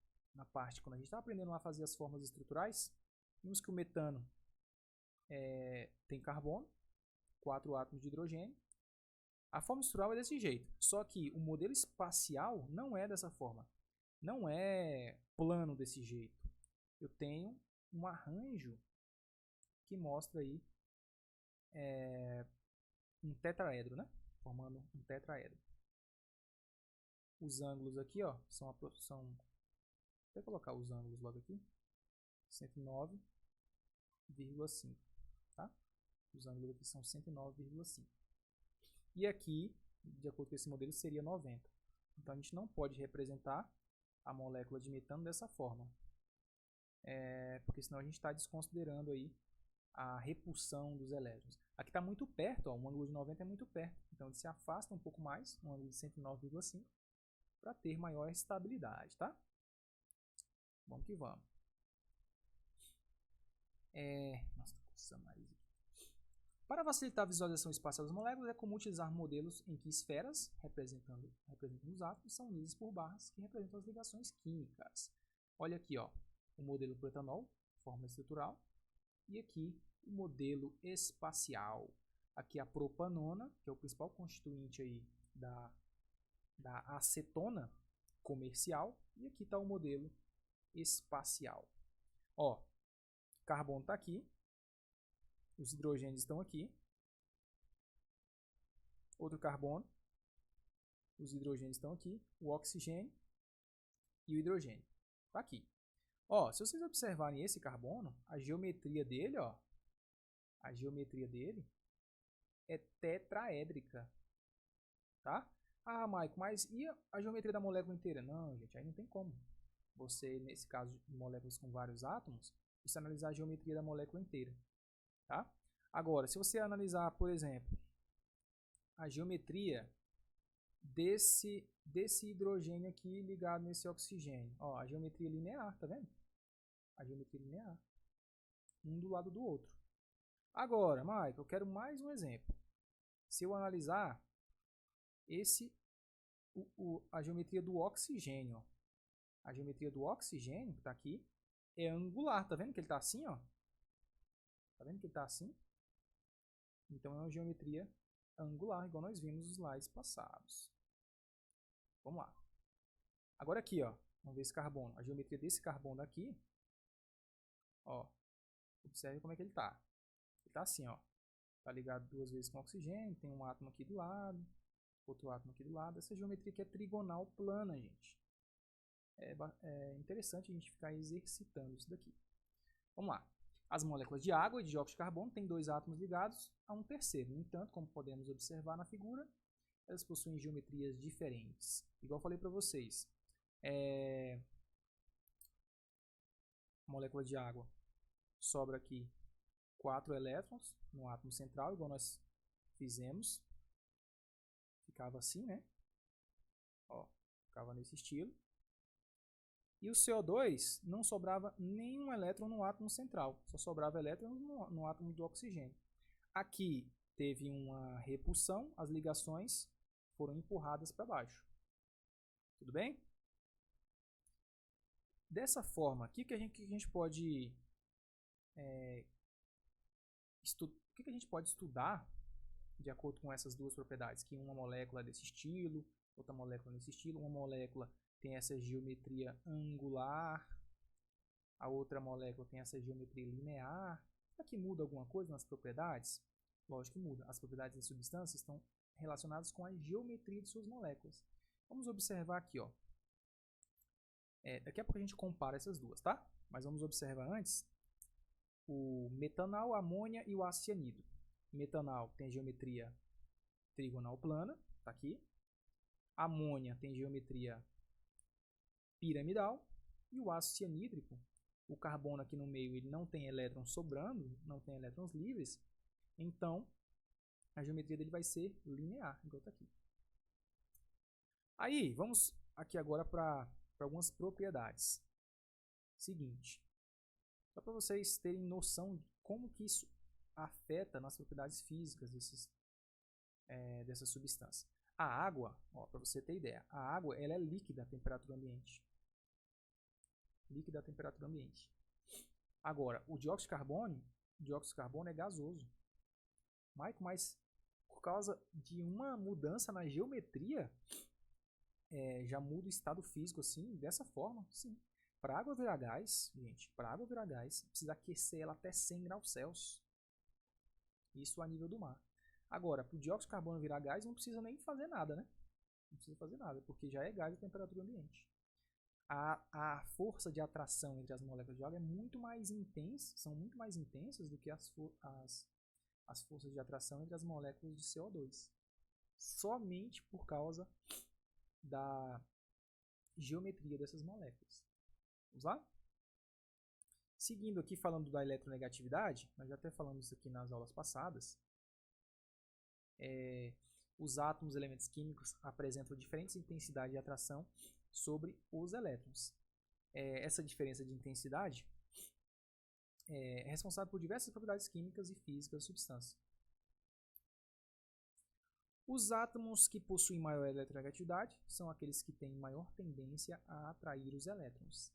parte, quando a gente está aprendendo a fazer as formas estruturais, vimos que o metano tem carbono, 4 átomos de hidrogênio. A forma estrutural é desse jeito, só que o modelo espacial não é dessa forma. Não é plano desse jeito. Eu tenho um arranjo que mostra aí um tetraedro, né? Formando um tetraedro. Os ângulos aqui, ó, são vou colocar os ângulos logo aqui. 109,5, tá? Os ângulos aqui são 109,5. E aqui, de acordo com esse modelo, seria 90. Então a gente não pode representar a molécula de metano dessa forma. Porque senão a gente está desconsiderando aí a repulsão dos elétrons. Aqui está muito perto, ó, um ângulo de 90 é muito perto. Então ele se afasta um pouco mais, um ângulo de 109,5, para ter maior estabilidade, tá? Vamos que vamos. Nossa, tá coçando o nariz aqui. Para facilitar a visualização espacial das moléculas, é comum utilizar modelos em que esferas, representando os átomos, são unidas por barras que representam as ligações químicas. Olha aqui, ó, o modelo pro etanol, forma estrutural, e aqui o modelo espacial. Aqui a propanona, que é o principal constituinte aí da acetona comercial e aqui está o modelo espacial. Ó, carbono está aqui, os hidrogênios estão aqui, outro carbono, os hidrogênios estão aqui, o oxigênio e o hidrogênio está aqui. Ó, se vocês observarem esse carbono, a geometria dele, ó, a geometria dele é tetraédrica, tá? Ah, Maico, mas e a geometria da molécula inteira? Não, gente, aí não tem como. Você, nesse caso de moléculas com vários átomos, você analisar a geometria da molécula inteira, tá? Agora, se você analisar, por exemplo, a geometria desse hidrogênio aqui ligado nesse oxigênio, ó, a geometria linear, tá vendo? A geometria linear, um do lado do outro. Agora, Maico, eu quero mais um exemplo. Se eu analisar a geometria do oxigênio, ó. A geometria do oxigênio, que está aqui, é angular. Tá vendo que ele está assim, ó? Tá vendo que ele está assim? Então é uma geometria angular, igual nós vimos nos slides passados. Vamos lá. Agora aqui, ó, vamos ver esse carbono. A geometria desse carbono daqui, ó, observe como é que ele está. Ele está assim, ó. Está ligado duas vezes com oxigênio, tem um átomo aqui do lado, outro átomo aqui do lado. Essa geometria aqui é trigonal plana, gente. É interessante a gente ficar exercitando isso daqui. Vamos lá. As moléculas de água e de dióxido de carbono têm dois átomos ligados a um terceiro. No entanto, como podemos observar na figura, elas possuem geometrias diferentes. Igual eu falei para vocês, a molécula de água sobra aqui 4 elétrons no átomo central, igual nós fizemos. Ficava assim, né? Ó, ficava nesse estilo. E o CO2 não sobrava nenhum elétron no átomo central, só sobrava elétrons no átomo do oxigênio. Aqui teve uma repulsão, as ligações foram empurradas para baixo. Tudo bem? Dessa forma, o que a gente pode estudar de acordo com essas duas propriedades? Que uma molécula é desse estilo, outra molécula nesse estilo, uma molécula tem essa geometria angular, a outra molécula tem essa geometria linear. Será que muda alguma coisa nas propriedades? Lógico que muda. As propriedades das substâncias estão relacionadas com a geometria de suas moléculas. Vamos observar aqui, ó. Daqui a pouco a gente compara essas duas, tá? Mas vamos observar antes o metanal, a amônia e o ácido cianídrico. Metanal tem geometria trigonal plana, tá aqui. A amônia tem geometria piramidal, e o ácido cianídrico, o carbono aqui no meio, ele não tem elétrons sobrando, não tem elétrons livres, então a geometria dele vai ser linear, igual está aqui. Aí, vamos aqui agora para algumas propriedades. Seguinte, só para vocês terem noção de como que isso afeta nas propriedades físicas dessa substância. A água, para você ter ideia, a água ela é líquida à temperatura ambiente. Líquida à temperatura ambiente. Agora, o dióxido de carbono é gasoso. Maico, mas por causa de uma mudança na geometria, já muda o estado físico assim, dessa forma, sim. Para a água virar gás, gente, para a água virar gás, precisa aquecer ela até 100 graus Celsius. Isso a nível do mar. Agora, para o dióxido de carbono virar gás, não precisa nem fazer nada, né? Não precisa fazer nada, porque já é gás a temperatura ambiente. A força de atração entre as moléculas de água é muito mais intensa, são muito mais intensas do que as forças de atração entre as moléculas de CO2. Somente por causa da geometria dessas moléculas. Vamos lá? Seguindo aqui falando da eletronegatividade, nós já até falamos isso aqui nas aulas passadas. Os átomos, elementos químicos, apresentam diferentes intensidades de atração sobre os elétrons. Essa diferença de intensidade é responsável por diversas propriedades químicas e físicas da substância. Os átomos que possuem maior eletronegatividade são aqueles que têm maior tendência a atrair os elétrons.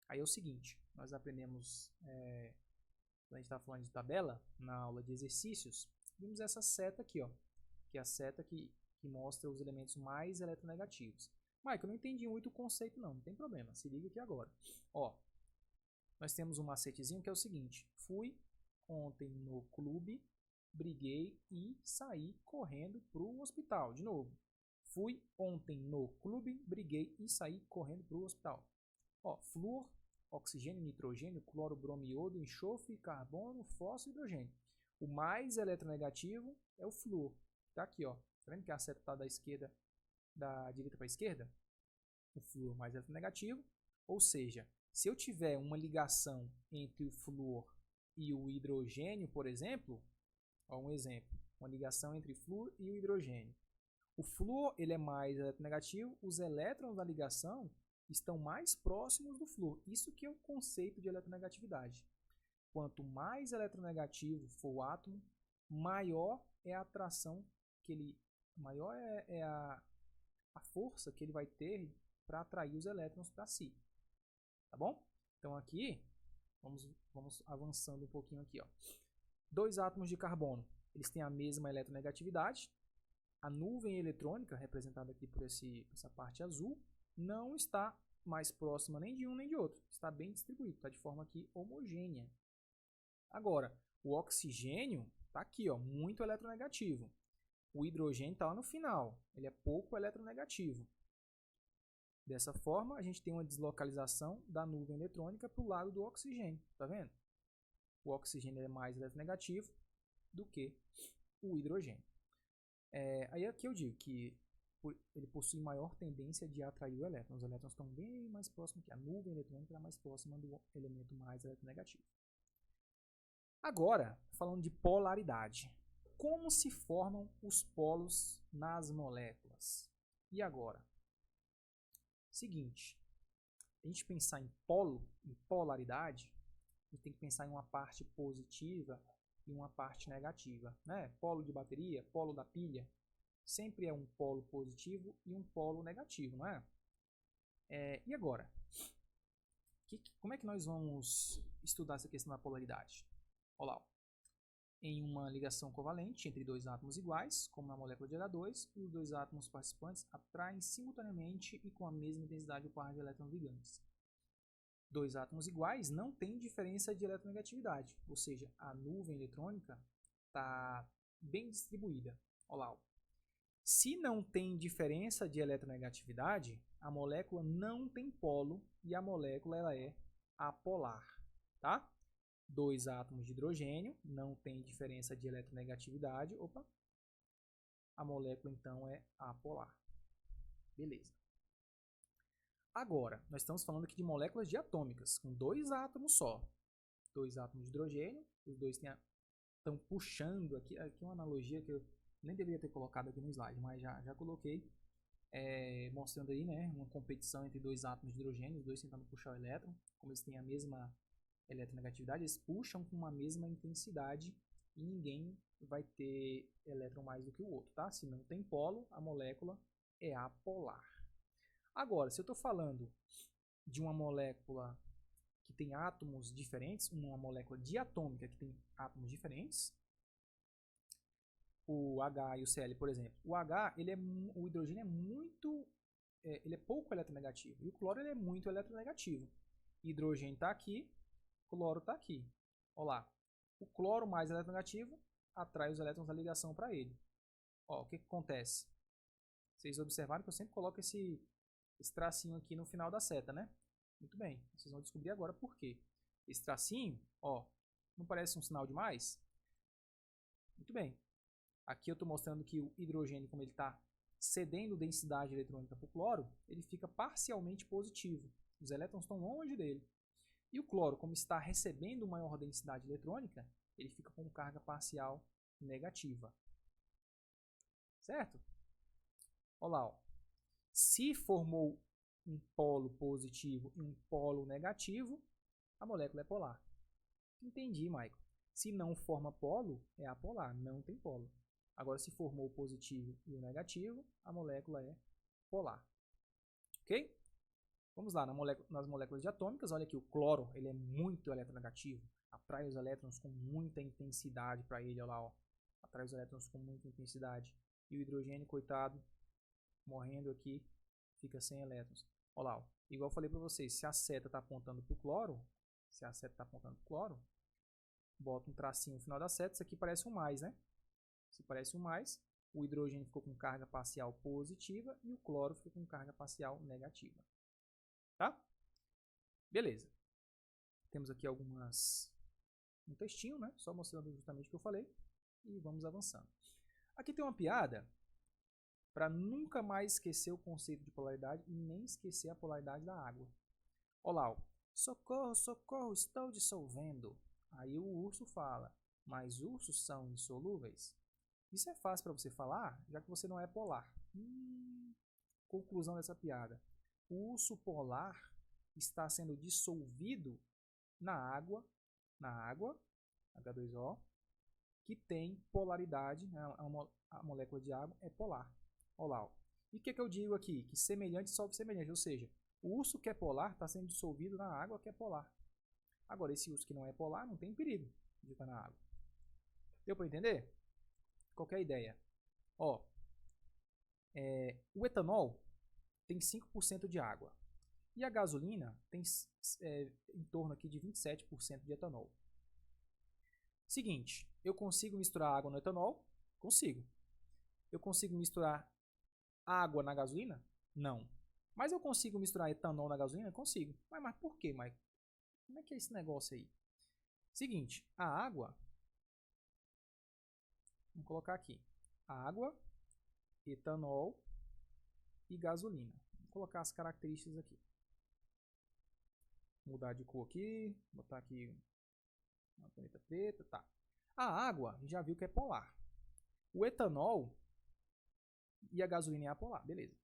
Aí é o seguinte, nós aprendemos, quando a gente estava falando de tabela, na aula de exercícios, vimos essa seta aqui, que é a seta que mostra os elementos mais eletronegativos. Mike, eu não entendi muito o conceito não tem problema, se liga aqui agora. Ó, nós temos um macetezinho que é o seguinte: fui ontem no clube, briguei e saí correndo para o hospital. De novo, fui ontem no clube, briguei e saí correndo para o hospital. Ó, flúor, oxigênio, nitrogênio, cloro, bromo, iodo, enxofre, carbono, fósforo e hidrogênio. O mais eletronegativo é o flúor. Tá aqui, ó. Tá vendo que a seta está da direita para a esquerda? O flúor mais eletronegativo. Ou seja, se eu tiver uma ligação entre o flúor e o hidrogênio, por exemplo, ó, um exemplo, uma ligação entre flúor e o hidrogênio. O flúor ele é mais eletronegativo, os elétrons da ligação estão mais próximos do flúor. Isso que é o conceito de eletronegatividade. Quanto mais eletronegativo for o átomo, maior é a atração que ele, maior é a força que ele vai ter para atrair os elétrons para si. Tá bom? Então aqui, vamos avançando um pouquinho aqui. Ó. Dois átomos de carbono, eles têm a mesma eletronegatividade. A nuvem eletrônica, representada aqui por essa parte azul, não está mais próxima nem de um nem de outro. Está bem distribuído, está de forma aqui homogênea. Agora, o oxigênio está aqui, ó, muito eletronegativo. O hidrogênio está lá no final, ele é pouco eletronegativo. Dessa forma, a gente tem uma deslocalização da nuvem eletrônica para o lado do oxigênio, tá vendo? O oxigênio é mais eletronegativo do que o hidrogênio. Aí aqui eu digo que ele possui maior tendência de atrair o elétron. Os elétrons estão bem mais próximos aqui. A nuvem eletrônica é mais próxima do elemento mais eletronegativo. Agora, falando de polaridade. Como se formam os polos nas moléculas? E agora? Seguinte, a gente pensar em polo, em polaridade, a gente tem que pensar em uma parte positiva e uma parte negativa. Né? Polo de bateria, polo da pilha, sempre é um polo positivo e um polo negativo, não é? E agora? Como é que nós vamos estudar essa questão da polaridade? Olha lá. Ó. Em uma ligação covalente entre dois átomos iguais, como na molécula de H2, os dois átomos participantes atraem simultaneamente e com a mesma intensidade o par de elétrons ligantes. Dois átomos iguais não têm diferença de eletronegatividade, ou seja, a nuvem eletrônica está bem distribuída. Olha lá. Ó. Se não tem diferença de eletronegatividade, a molécula não tem polo e a molécula ela é apolar, tá? Dois átomos de hidrogênio, não tem diferença de eletronegatividade. Opa! A molécula, então, é apolar. Beleza. Agora, nós estamos falando aqui de moléculas diatômicas, com dois átomos só. Dois átomos de hidrogênio, os dois estão puxando, aqui uma analogia que eu nem deveria ter colocado aqui no slide, mas já coloquei, mostrando aí, né, uma competição entre dois átomos de hidrogênio, os dois tentando puxar o elétron, como eles têm a mesma eletronegatividade, eles puxam com uma mesma intensidade e ninguém vai ter elétron mais do que o outro, tá? Se não tem polo, a molécula é apolar. Agora, se eu estou falando de uma molécula que tem átomos diferentes, uma molécula diatômica que tem átomos diferentes, o H e o Cl, por exemplo. O H, o hidrogênio ele é pouco eletronegativo e o cloro ele é muito eletronegativo. Hidrogênio está aqui, cloro está aqui. Olha lá. O cloro mais eletronegativo atrai os elétrons da ligação para ele. Ó, o que acontece? Vocês observaram que eu sempre coloco esse tracinho aqui no final da seta, né? Muito bem. Vocês vão descobrir agora por quê. Esse tracinho, ó, não parece um sinal de mais? Muito bem. Aqui eu estou mostrando que o hidrogênio, como ele está cedendo densidade eletrônica para o cloro, ele fica parcialmente positivo. Os elétrons estão longe dele. E o cloro, como está recebendo maior densidade eletrônica, ele fica com carga parcial negativa. Certo? Olha lá. Ó. Se formou um polo positivo e um polo negativo, a molécula é polar. Entendi, Michael. Se não forma polo, é apolar, não tem polo. Agora, se formou o positivo e o negativo, a molécula é polar. Ok? Vamos lá, nas moléculas diatômicas, olha aqui, o cloro ele é muito eletronegativo, atrai os elétrons com muita intensidade para ele, olha lá, ó, atrai os elétrons com muita intensidade. E o hidrogênio, coitado, morrendo aqui, fica sem elétrons. Olha lá, ó. Igual eu falei para vocês, se a seta está apontando para o cloro, bota um tracinho no final da seta, isso aqui parece um mais, né? Se parece um mais, o hidrogênio ficou com carga parcial positiva e o cloro ficou com carga parcial negativa. Tá? Beleza. Temos aqui um textinho, né? Só mostrando justamente o que eu falei. E vamos avançando. Aqui tem uma piada para nunca mais esquecer o conceito de polaridade e nem esquecer a polaridade da água. Olá, ó. Socorro, socorro, estou dissolvendo. Aí o urso fala, mas ursos são insolúveis? Isso é fácil para você falar, já que você não é polar. Conclusão dessa piada. O urso polar está sendo dissolvido na água, H2O, que tem polaridade, né? A molécula de água é polar. Olha lá, ó. E o que eu digo aqui? Que semelhante dissolve semelhante, ou seja, o urso que é polar está sendo dissolvido na água que é polar. Agora, esse urso que não é polar não tem perigo de estar na água. Deu para entender? Qualquer ideia? Ó, o etanol tem 5% de água. E a gasolina tem em torno aqui de 27% de etanol. Seguinte, eu consigo misturar água no etanol? Consigo. Eu consigo misturar água na gasolina? Não. Mas eu consigo misturar etanol na gasolina? Consigo. Mas por quê, Mike? Como é que é esse negócio aí? Seguinte, a água... Vamos colocar aqui. Água, etanol e gasolina. Vou colocar as características aqui. Mudar de cor aqui. Botar aqui uma caneta preta. Tá. A água, a gente já viu que é polar. O etanol e a gasolina é apolar. Beleza.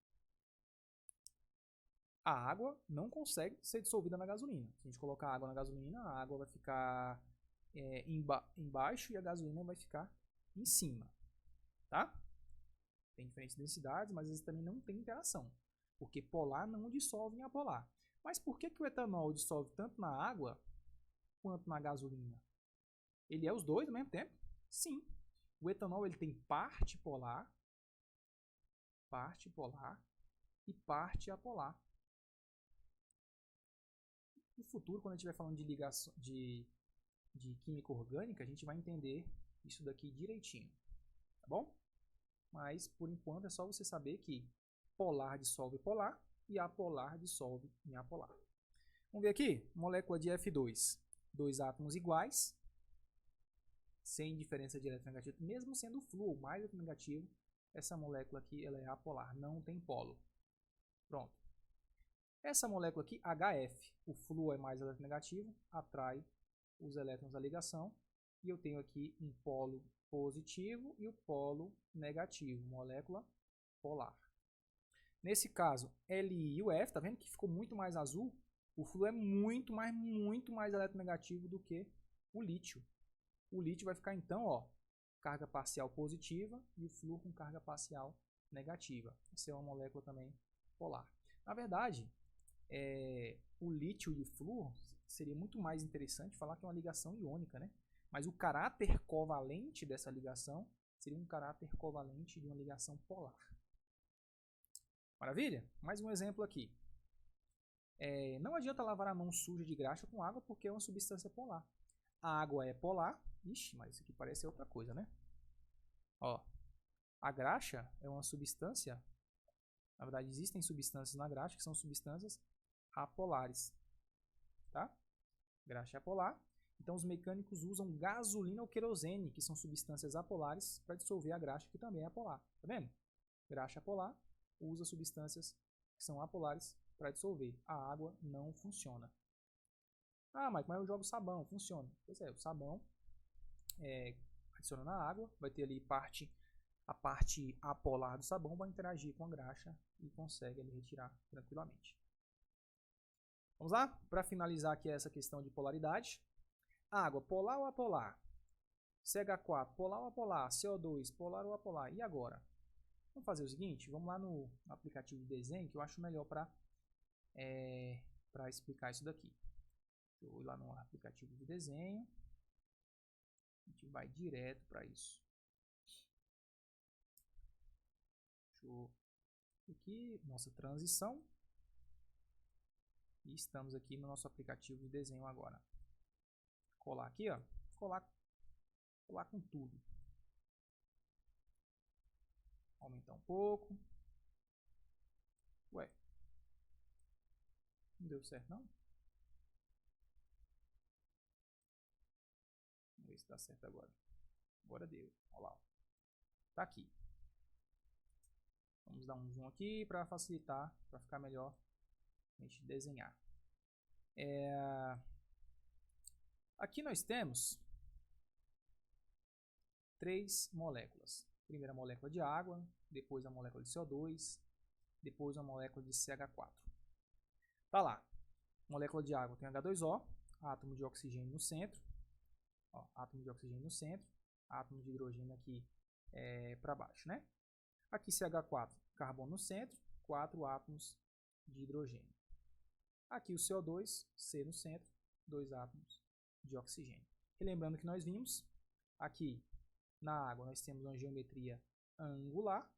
A água não consegue ser dissolvida na gasolina. Se a gente colocar água na gasolina, a água vai ficar embaixo e a gasolina vai ficar em cima. Tá? Tem diferentes densidades, mas eles também não têm interação. Porque polar não dissolve em apolar. Mas por que o etanol dissolve tanto na água quanto na gasolina? Ele é os dois ao mesmo tempo? Sim. O etanol ele tem parte polar e parte apolar. No futuro, quando a gente estiver falando de ligação de química orgânica, a gente vai entender isso daqui direitinho. Tá bom? Mas, por enquanto, é só você saber que polar dissolve polar e apolar dissolve em apolar. Vamos ver aqui, molécula de F2. Dois átomos iguais, sem diferença de eletronegativo. Mesmo sendo o flúor mais eletronegativo, essa molécula aqui ela é apolar, não tem polo. Pronto. Essa molécula aqui, HF, o flúor é mais eletronegativo, atrai os elétrons da ligação. E eu tenho aqui um polo positivo e o polo negativo, molécula polar. Nesse caso, Li e o F, tá vendo que ficou muito mais azul? O flúor é muito mais eletronegativo do que o lítio. O lítio vai ficar então, ó, carga parcial positiva e o flúor com carga parcial negativa. Essa é uma molécula também polar. Na verdade, o lítio e o flúor seria muito mais interessante falar que é uma ligação iônica, né? Mas o caráter covalente dessa ligação seria um caráter covalente de uma ligação polar. Maravilha? Mais um exemplo aqui. Não adianta lavar a mão suja de graxa com água porque é uma substância polar. A água é polar. Ixi, mas isso aqui parece outra coisa, né? Ó, a graxa é uma substância. Na verdade, existem substâncias na graxa que são substâncias apolares. Tá? Graxa é apolar. Então, os mecânicos usam gasolina ou querosene, que são substâncias apolares, para dissolver a graxa, que também é apolar. Tá vendo? Graxa apolar usa substâncias que são apolares para dissolver. A água não funciona. Ah, Mike, mas eu jogo sabão, funciona. Pois é, o sabão adiciona na água, vai ter ali a parte apolar do sabão vai interagir com a graxa e consegue ali retirar tranquilamente. Vamos lá? Para finalizar aqui essa questão de polaridade. Água, polar ou apolar? CH4, polar ou apolar? CO2, polar ou apolar? E agora? Vamos fazer o seguinte, vamos lá no aplicativo de desenho, que eu acho melhor para explicar isso daqui. Eu vou ir lá no aplicativo de desenho. A gente vai direto para isso. Fechou aqui nossa transição. E estamos aqui no nosso aplicativo de desenho agora. Colar aqui, ó. Colar com tudo. Aumentar um pouco. Ué. Não deu certo, não? Vamos ver se dá certo agora. Agora deu. Olha lá. Tá aqui. Vamos dar um zoom aqui para facilitar, para ficar melhor a gente desenhar. Aqui nós temos 3 moléculas. Primeiro a molécula de água, depois a molécula de CO2, depois a molécula de CH4. Tá lá. Molécula de água tem H2O, átomo de oxigênio no centro. Ó, átomo de oxigênio no centro, átomo de hidrogênio aqui para baixo, né? Aqui CH4, carbono no centro, 4 átomos de hidrogênio. Aqui o CO2, C no centro, 2 átomos de oxigênio. E lembrando que nós vimos, aqui na água nós temos uma geometria angular.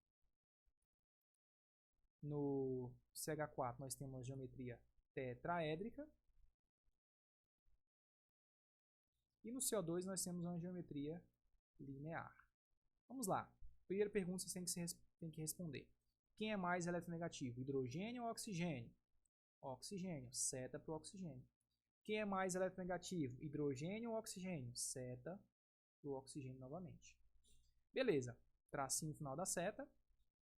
No CH4 nós temos uma geometria tetraédrica. E no CO2 nós temos uma geometria linear. Vamos lá. Primeira pergunta você tem que responder. Quem é mais eletronegativo, hidrogênio ou oxigênio? Oxigênio, seta para o oxigênio. Quem é mais eletronegativo, hidrogênio ou oxigênio? Seta para o oxigênio novamente. Beleza, tracinho final da seta.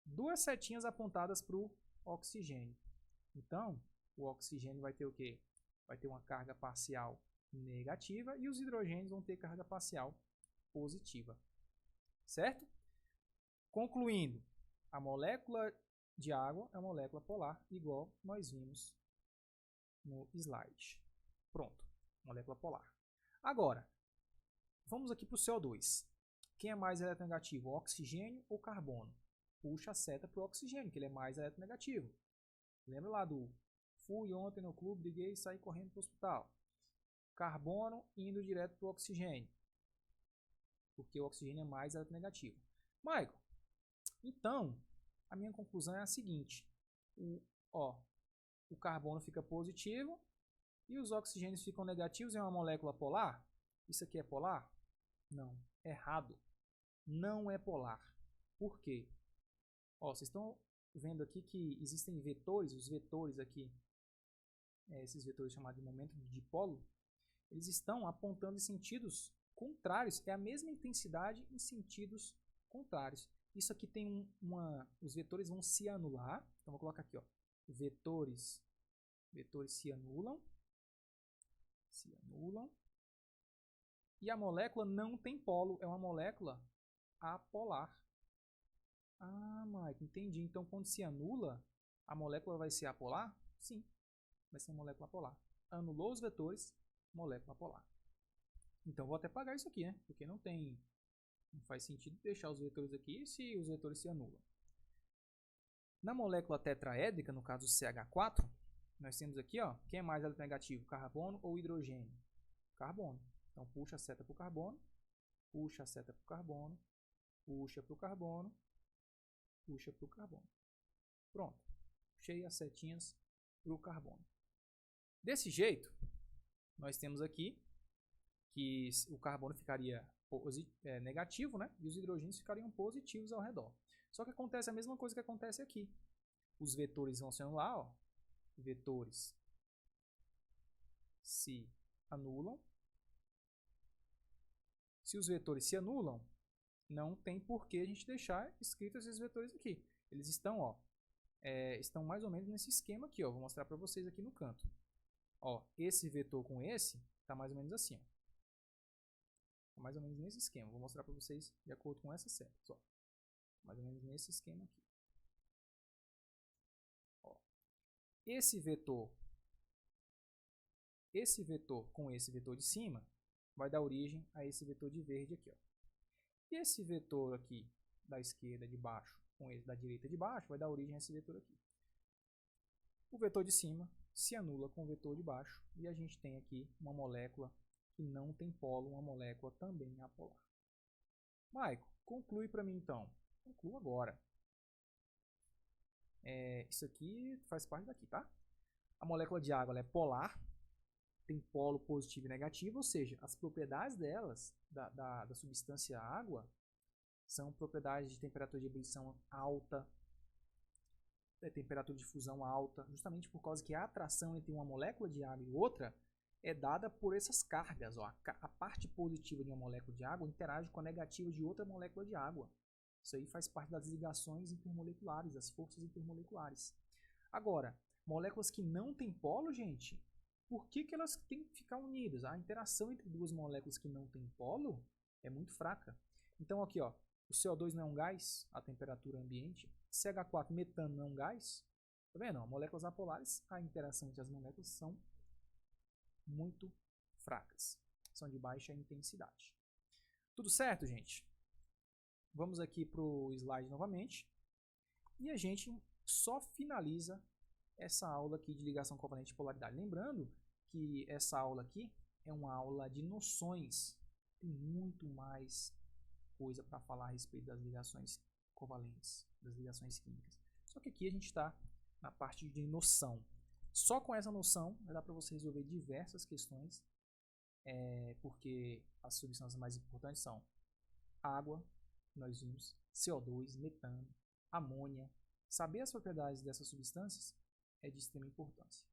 2 setinhas apontadas para o oxigênio. Então, o oxigênio vai ter o quê? Vai ter uma carga parcial negativa e os hidrogênios vão ter carga parcial positiva. Certo? Concluindo, a molécula de água é uma molécula polar, igual nós vimos no slide. Pronto, molécula polar. Agora, vamos aqui para o CO2. Quem é mais eletronegativo, oxigênio ou carbono? Puxa a seta para o oxigênio, que ele é mais eletronegativo. Lembra lá do fui ontem no clube, liguei e saí correndo para o hospital. Carbono indo direto para o oxigênio, porque o oxigênio é mais eletronegativo. Michael, então, a minha conclusão é a seguinte. O carbono fica positivo e os oxigênios ficam negativos em uma molécula polar. Isso aqui é polar? Não, errado. Não é polar. Por quê? Vocês estão vendo aqui que existem vetores, os vetores aqui, esses vetores chamados de momento de dipolo, eles estão apontando em sentidos contrários, é a mesma intensidade em sentidos contrários. Isso aqui tem os vetores vão se anular, então vou colocar aqui, ó, vetores se anulam, e a molécula não tem polo, é uma molécula apolar. Ah, Mike, entendi. Então, quando se anula, a molécula vai ser apolar? Sim, vai ser uma molécula apolar. Anulou os vetores, molécula apolar. Então, vou até apagar isso aqui, né? Porque não faz sentido deixar os vetores aqui se os vetores se anulam. Na molécula tetraédrica, no caso CH4, nós temos aqui, ó, quem é mais eletronegativo, carbono ou hidrogênio? Carbono. Então, puxa a seta para o carbono, puxa a seta para o carbono, puxa para o carbono, puxa para o carbono. Pronto. Puxei as setinhas para o carbono. Desse jeito, nós temos aqui que o carbono ficaria negativo, né? E os hidrogênios ficariam positivos ao redor. Só que acontece a mesma coisa que acontece aqui. Os vetores vão se anular, ó. Vetores se anulam. Se os vetores se anulam, não tem por que a gente deixar escritos esses vetores aqui. Eles estão, ó, estão mais ou menos nesse esquema aqui, ó. Vou mostrar para vocês aqui no canto. Ó, esse vetor com esse está mais ou menos assim, ó. Tá mais ou menos nesse esquema. Vou mostrar para vocês de acordo com essas setas, ó. Mais ou menos nesse esquema aqui. Ó. Esse vetor com esse vetor de cima vai dar origem a esse vetor de verde aqui, ó. E esse vetor aqui da esquerda de baixo com esse da direita de baixo vai dar origem a esse vetor aqui. O vetor de cima se anula com o vetor de baixo e a gente tem aqui uma molécula que não tem polo, uma molécula também apolar. Maico, conclui para mim então. Conclua agora. Isso aqui faz parte daqui, tá? A molécula de água ela é polar, tem polo positivo e negativo, ou seja, as propriedades delas, da substância água, são propriedades de temperatura de ebulição alta, temperatura de fusão alta, justamente por causa que a atração entre uma molécula de água e outra é dada por essas cargas. Ó. A parte positiva de uma molécula de água interage com a negativa de outra molécula de água. Isso aí faz parte das ligações intermoleculares, das forças intermoleculares. Agora, moléculas que não têm polo, gente, por que elas têm que ficar unidas? A interação entre duas moléculas que não têm polo é muito fraca. Então, aqui, ó, o CO2 não é um gás a temperatura ambiente, CH4, metano, não é um gás. Tá vendo? Moléculas apolares, a interação entre as moléculas são muito fracas. São de baixa intensidade. Tudo certo, gente? Vamos aqui para o slide novamente. E a gente só finaliza essa aula aqui de ligação covalente de polaridade. Lembrando que essa aula aqui é uma aula de noções. Tem muito mais coisa para falar a respeito das ligações covalentes, das ligações químicas. Só que aqui a gente está na parte de noção. Só com essa noção vai dar para você resolver diversas questões, porque as substâncias mais importantes são água, nós vimos, CO2, metano, amônia. Saber as propriedades dessas substâncias é de extrema importância.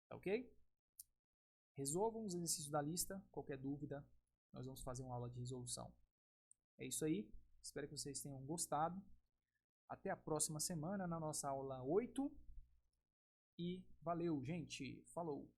Tá ok? Resolvam os exercícios da lista. Qualquer dúvida, nós vamos fazer uma aula de resolução. É isso aí. Espero que vocês tenham gostado. Até a próxima semana na nossa aula 8. E valeu, gente. Falou!